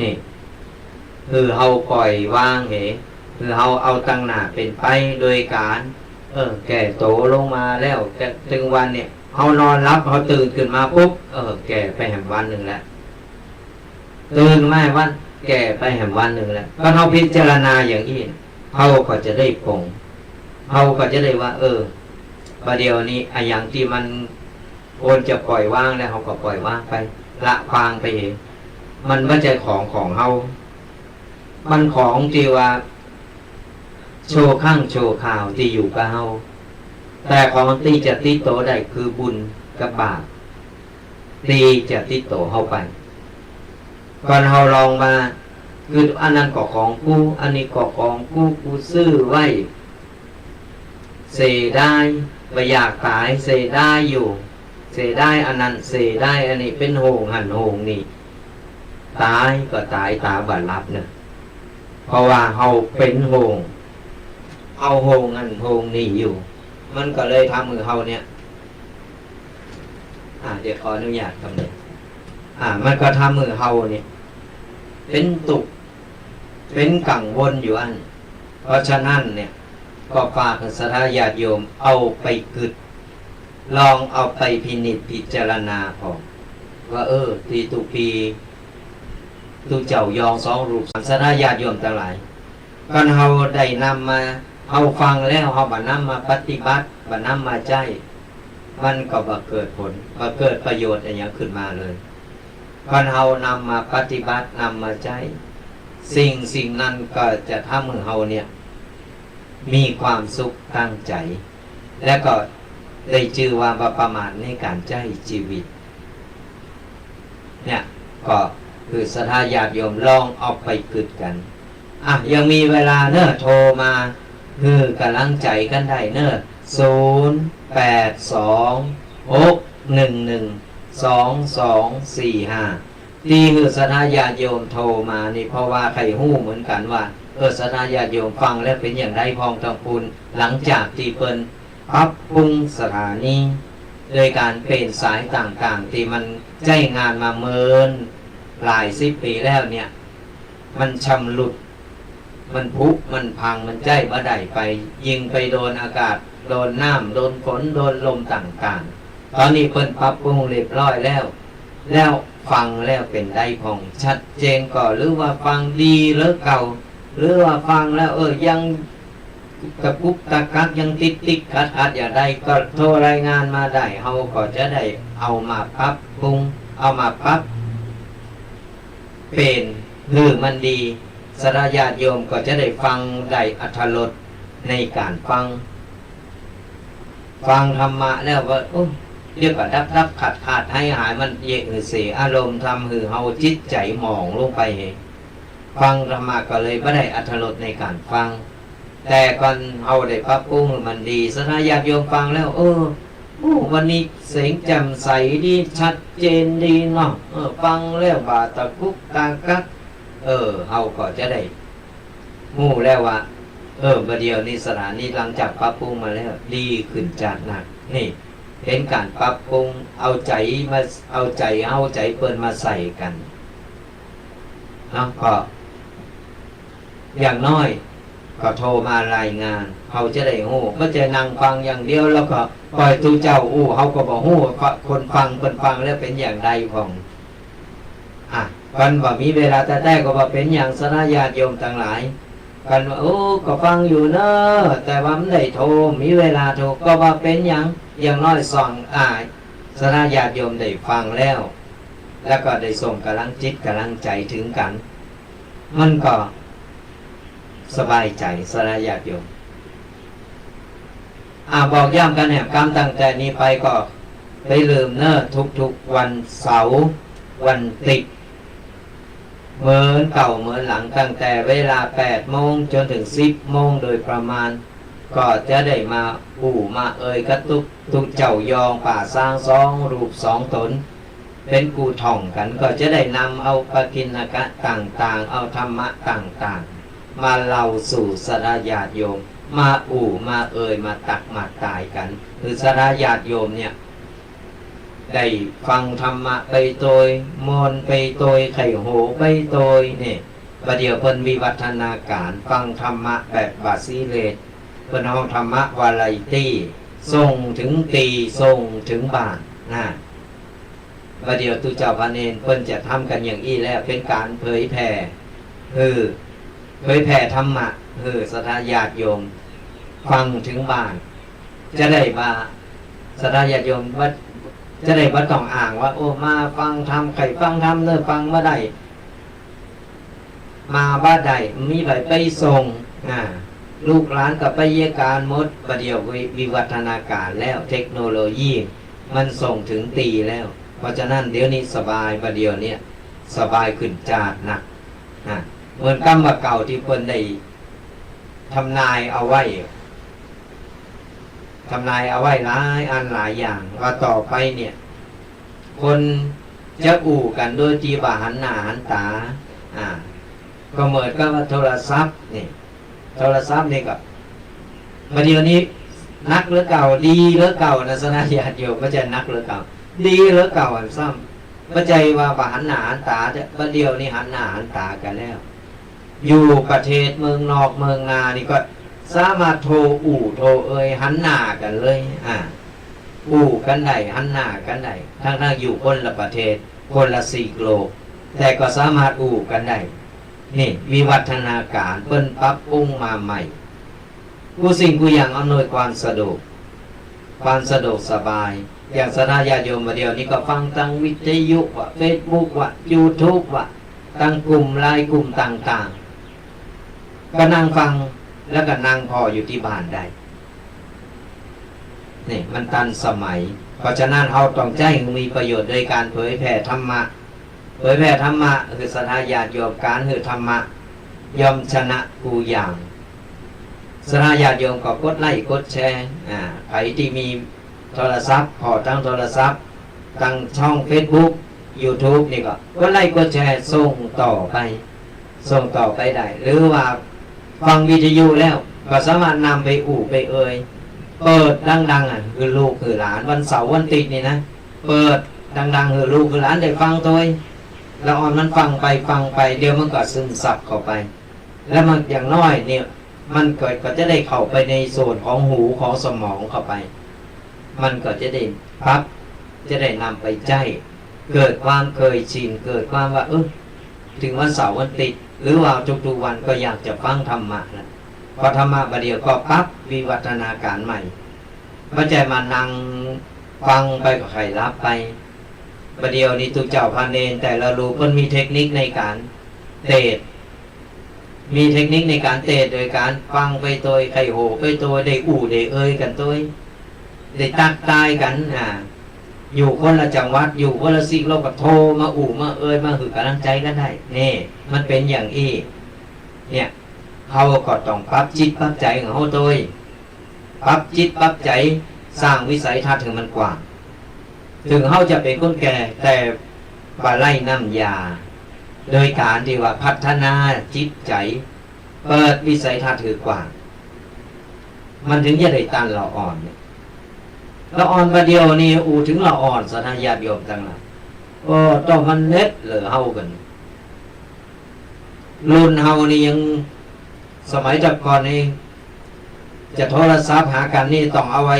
นี่คือเฮาปล่อยวางคือเฮาเอาตั้งหน้าเป็นไปโดยการแก่โตลงมาแล้วถึงวันเนี่ยเฮานอนรับเฮาตื่นขึ้นมาปุ๊บแก่ไปแห่งวันหนึ่งแล้วตื่นมาวันแก่ไปแห่งวันหนึ่งแล้วก็เฮาพิจารณาอย่างนี้เฮาก็จะได้ปลงเฮาก็จะได้ว่าประเดี๋ยวนี้อย่างที่มันควรจะปล่อยว่างแล้วเฮาก็ปล่อยว่างไปละวางไปเองมันไม่ใช่ของเฮามันของที่ว่าโชว์ข้างโชว์ข่าวที่อยู่กับเฮาแต่ของที่จะติดโตได้คือบุญกับบาปที่จะติดโตเฮาไปก่อนเฮาลองมาคืออันนั้นก็ของกูอันนี้ก็ของกูซื้อไว้เสียได้ไม่อยากตายเสียได้อยู่เสียได้อันนั้นเสียได้อันนี้เป็นโหงหันโหงนี่ตายก็ตายตาบัดรับเนี่ยเพราะว่าเฮาเป็นโหงเอาโหงอันโหงนี่อยู่มันก็เลยทำมือเฮาเนี่ยเดี๋ยวขออนุญาตคำนี้มันก็ทำมือเฮาเนี่ยเป็นตุก เป็นกังวลอยู่อันเพราะฉะนั้นเนี่ยก็ฝากศรัทธาญาติโยมเอาไปกึดลองเอาไปพินิจพิจารณาพอว่าทีตุปีตุเจ้ายองสองรูปศรัทธาญาติโยมทั้งหลายก็เฮาได้นำมาเฮาฟังแล้วเฮาบ่นำมาปฏิบัติบ่นำมาใจมันก็บ่เกิดผลบ่เกิดประโยชน์อะไรอย่างขึ้นมาเลยก็เฮานำมาปฏิบัตินำมาใจสิ่งนั้นก็จะทำให้เฮาเนี่ยมีความสุขตั้งใจ และก็ได้ชื่อว่าประมาทในการใช้ชีวิตเนี่ยก็คือศรัทธาญาติโยมลองเอาไปกึดกันยังมีเวลาเนอะโทรมาคือกำลังใจกันได้เนอะ0826112245ที่คือศรัทธาญาติโยมโทรมานี่เพราะว่าใครหู้เหมือนกันว่าศรัทธาญาติโยมฟังแล้วเป็นอย่างไรพองทองพูนหลังจากที่เปิ้นปรับปรุงสถานีโดยการเปลี่ยนสายต่างๆที่มันใช้งานมาเมินหลาย10 ปีแล้วเนี่ยมันชำรุดมันพุมันพังมันใจบ่ได้ไปยิงไปโดนอากาศโดนน้ำโดนฝนโดนลมต่างๆตอนนี้เพิ่นปรับปรุงเรียบร้อยแล้วฟังแล้วเป็นได้พองชัดเจนก่อหรือว่าฟังดีหรือเก่าหรือว่าฟังแล้วยังกระปุกตะกักยังติดขัดอย่างใดก็โทรรายงานมาได้เฮาก็จะได้เอามาปรับปรุงเอามาปรับเป็นหรือมันดีศรัทธาญาติโยมก็จะได้ฟังได้อรรถรสในการฟังธรรมะแล้วว่าเรียกว่าดับขาดให้หายมันเยะเสียอารมณ์ทำเฮาจิตใจหมองลงไปฟังธรรมะก็เลยไม่ได้อรรถรสในการฟังแต่ก่อนเฮาได้ปรับปรุงมันดีศรัทธาญาติโยมฟังแล้ววันนี้เสียงแจ่มใสดีชัดเจนดีเนาะฟังแล้วบาตะกุกตากักเฮาก็จะได้หู้แล้วว่าประเดี๋ยวนี้สถานีหลังจากปรับปรุงมาแล้วดีขึ้นจากหนักนี่เป็นการปรับปรุงเอาใจเปิ้นมาใส่กันเนาะก็อย่างน้อยก็โทรมารายงานเขาจะได้หู้ก็จะนั่งฟังอย่างเดียวแล้วก็ปล่อยตูเจ้าเขาก็บอกหู้คนฟังคนฟังแล้วเป็นอย่างใดของกันว่ามีเวลาแต่ก็ว่าเป็นอย่างศรัทธาญาติโยมทั้งหลายกันว่าก็ฟังอยู่เนอะแต่ว่าไม่ได้โทรมีเวลาโทรก็ว่าเป็นอย่างน้อยส่องศรัทธาญาติโยมได้ฟังแล้วก็ได้ส่งกำลังจิตกำลังใจถึงกันมันก็สบายใจศรัทธาญาติโยมบอกย้ำกันแหมกรรมตั้งแต่นี้ไปก็ไปลืมเนอะทุกวันเสาร์วันติดเหมือนเก่าเหมือนหลังตั้งแต่เวลา8 โมงจนถึง10 โมงโดยประมาณก็จะได้มามากระตุกเจ้ายองป่าสร้าง2 รูป 2 ตนเป็นกูท่องกันก็จะได้นำเอาปกิณกะต่างๆเอาธรรมะต่างๆมาเล่าสู่ศรัทธาญาติโยมมามามาตักมาตายกันคือศรัทธาญาติโยมเนี่ยได้ฟังธรรมะไปโดยมนไปโดยไข่โหไปโดยเนี่ยประเดี๋ยวเพิ่นวิวัฒนาการฟังธรรมะแบบบาซิเลตเพิ่นเอาธรรมะวาไรตี้ส่งถึงตีส่งถึงบ้านประเดี๋ยวตุเจ้าพระเนรเพิ่นจะทำกันอย่างอี้แล้วเป็นการเผยแผ่เผยแผ่ธรรมะศรัทธาญาติโยมฟังถึงบ้านจะได้มาศรัทธาญาติโยมว่าจะได้บ่ต้องอ่างว่ามาฟังธรรมใครฟังธรรมเน้อฟังบ่ได้มาบ้าใดมีไปส่งลูกหลานกับไปเยการหมดประเดี๋ยววิวัฒนาการแล้วเทคโนโลยีมันส่งถึงตีแล้วเพราะฉะนั้นเดี๋ยวนี้สบายประเดี๋ยวนี้สบายขึ้นจาดหนักเหมือนกรรมเก่าที่คนได้ทำนายเอาไว้หลายอันหลายอย่างว่าต่อไปเนี่ยคนจะกันโดยที่ว่าหันหน้าหันตาก็เหมือนกับว่าโทรศัพท์นี่กับประเดี๋ยวนี้นักหรือเก่าดีหรือเก่านะศรัทธาญาติโยมก็จะนักหรือเก่าดีหรือเก่าอันซ้ำปัจจัยว่าหันหน้าหันตาประเดี๋ยวนี้หันหน้าหันตากันแล้ว อยู่ประเทศเมืองนอกเมืองนานี่ก็สามารถโทรโทรหันหน้ากันเลยกันได้หันหน้ากันได้ทั้งอยู่คนละประเทศคนละสี่โลกแต่ก็สามารถกันได้นี่วิวัฒนาการเพิ่นปรับปรุงมาใหม่กูสิ่งกูอย่างอำนวยความสะดวกสบายอย่างสถาญาติโยมมาเดียวนี้ก็ฟังทางวิทยุว่าเฟซบุ๊กว่า YouTube ว่าตั้งกลุ่มไลน์กลุ่มต่างๆก็นั่งฟังแล้วก็นั่งพออยู่ที่บ้านได้นี่มันทันสมัยเพราะฉะนั้นเราต้องใจมีประโยชน์โดยการเผยแผ่ธรรมะคือสถาญาติโยมการคือธรรมะยอมชนะกูอย่างสถาญาติโยมก็กดไลค์กดแชร์ใครที่มีโทรศัพท์ขอตั้งโทรศัพท์ตั้งช่อง Facebook YouTube นี่ก็กดไลค์กดแชร์ส่งต่อไปได้หรือว่าฟังวิทยุแล้วก็สามารถนำไปไปเปิดดังๆคือลูกคือหลานวันเสาร์วันอาทิตย์นี่นะเปิดดังๆคือลูกคือหลานได้ฟังตัวแล้วมันฟังไปเดี๋ยวมันก็ซึมซับเข้าไปแล้วมันอย่างน้อยเนี่ยมันก็จะได้เข้าไปในส่วนของหูของสมองเข้าไปมันก็จะได้พับจะได้นำไปใจเกิดความเคยชินเกิดความว่าถึงวันเสาร์วันอาทิตย์หรือว่าทุกๆวันก็อยากจะฟังธรรมะนะพอธรรมะประเดี๋ยวก็ปั๊บวิวัฒนาการใหม่ไม่ใช่มานั่งฟังไปก็ใครรับไปประเดี๋ยวนี้ตุเจ้าพาเนนแต่ละรูปมันมีเทคนิคในการเทศโดยการฟังไปตัวใครโหไปตัวได้ได้กันตัวได้ตักตายกันอยู่คนละจังหวัดอยู่คนละสิ่งเราก็โทรมามามาหือกำลังใจกันได้นี่มันเป็นอย่างเนี่ยเขาก็ต้องปรับจิตปรับใจของเขาโดยปรับจิตปรับใจสร้างวิสัยทัศน์ถึงมันกว้างถึงเขาจะเป็นคนแก่แต่บาไล่น้ำยาโดยการที่ว่าพัฒนาจิตใจเปิดวิสัยทัศน์ถือกว้างมันถึงจะได้ตันเราอ่อนเราอ่อนประเดียวนี่ถึงเราอ่อนสถานญาติโยมต่างหลายต้องมันเน็ตเหลือเฮากันรุ่นเฮานี่ยังสมัยจับก่อนนี่จะโทรศัพท์หากันนี่ต้องเอาไว้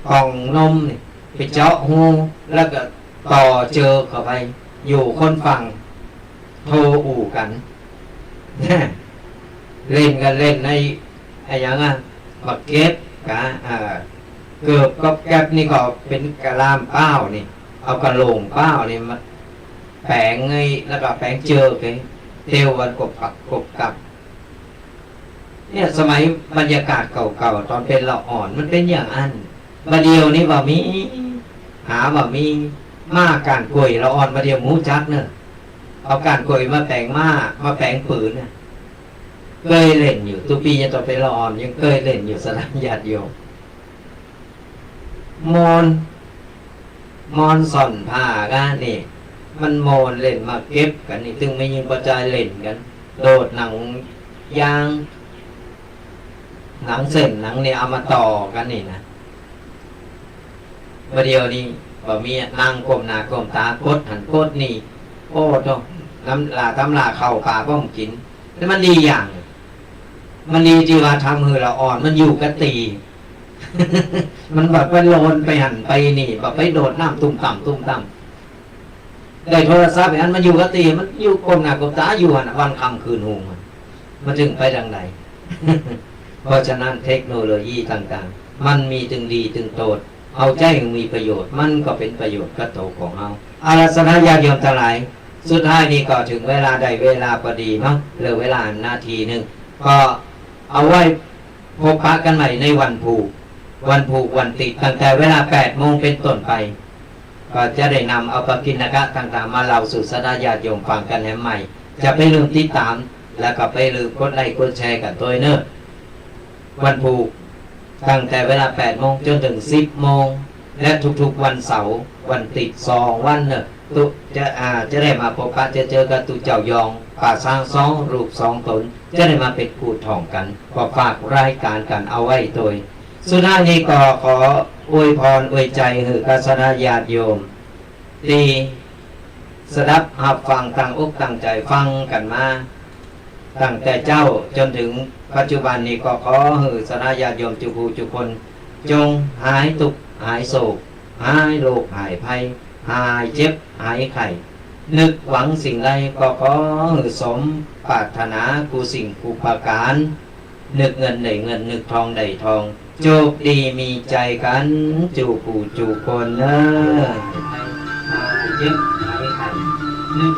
กล่องนมนี่ไปเจาะหูแล้วก็ต่อเจอเข้าไปอยู่คนฟังโทรกันเล่นในอย่างบักเก็ตเกือบก็แก๊บนี่ก็เป็นกระลามเป้านี่เอากระโหลงเป้านี่มาแปลงไงแล้วก็แปลงเจอไปเทววันกบกับเนี่ยสมัยบรรยากาศเก่าๆตอนเป็นละอ่อนมันเป็นอย่างอันมาเดียวนี่ว่ามีมาการกล้วยละอ่อนมาเดียวหมูจักเนี่ยเอาการกล้วยมาแปลงมาแปลงปืนเนี่ยเคยเล่นอยู่ตุปียังตอนเป็นละอ่อนยังเคยเล่นอยู่สนามญาติโยมมอนส่อนผ้ากันนี่มันมอนเล่นมาเก็บกันนี่ถึงไม่ยิงประจายเล่นกันโดดหนังยางหนังเส้นหนังเนี่ยเอามาต่อกันนี่นะประเดี๋ยวนี้บ่มีนั่งก้มหน้าก้มตากดหันกดนี่ต้องน้ำลาเข้าปากก็มกินแต่มันดีอย่างมันดีที่ว่าทำให้เราอ่อนมันอยู่กะตี มันแบบไปโลนไปหันไปนี่แบบไปโดดน้ำตุ่มต่ำได้โทรศัพท์ไปอันมันอยู่กะตีมันอยู่ก้มหน้าก้มตาอยู่หันวันค่ำคืนหงมันจึงไปดังใด เพราะฉะนั้นเทคโนโลยีต่างๆมันมีถึงดีถึงโตดเอาใจมีประโยชน์มันก็เป็นประโยชน์กับโตของเราอาราธนาญาติโยมทั้งหลายสุดท้ายนี้ก็ถึงเวลาใดเวลาพอดีเนาะเหลือเวลานาทีนึงก็เอาไว้พบปะกันใหม่ในวันผูกวันติดตั้งแต่เวลา 8 โมงเป็นต้นไปก็จะได้นำเอาปกิณกะต่างๆมาเล่าสู่สถาญาติโยมฟังกันให้ใหม่จะไปลืมติดตามแล้วก็ไปลืมกดไลค์กดแชร์กันตัวเนอะวันผูกตั้งแต่เวลา 8 โมงจนถึง 10 โมงและทุกๆวันเสาร์วันติด2 วันเนอะจะได้มาพบปะจะเจอกับตุเจ้ายองป่าสร้าง2 รูป 2 ตนจะได้มาเป็นกูท่องกันก็ฝากรายการกันเอาไว้โดยสุดท้ายนี้ก็ขออวยพรอวยใจให้กับคณะญาติโยมที่สดับหับฟังตั้งอกตั้งใจฟังกันมา ตั้งแต่เจ้าจนถึงปัจจุบันนี้ก็ขอให้สนาญาติโยมจุภูจุคนจงหายทุกข์หายโศกหายโรคหายภัยหายเจ็บหายไข้นึกหวังสิ่งใดก็ขอให้สมปรารถนากูสิ่งกูประการนึกเงินได้เงินนึกทองได้ทองโชคดีมีใจกันจูผู้จูคนเนอะหายเจ็บหายไข้นึก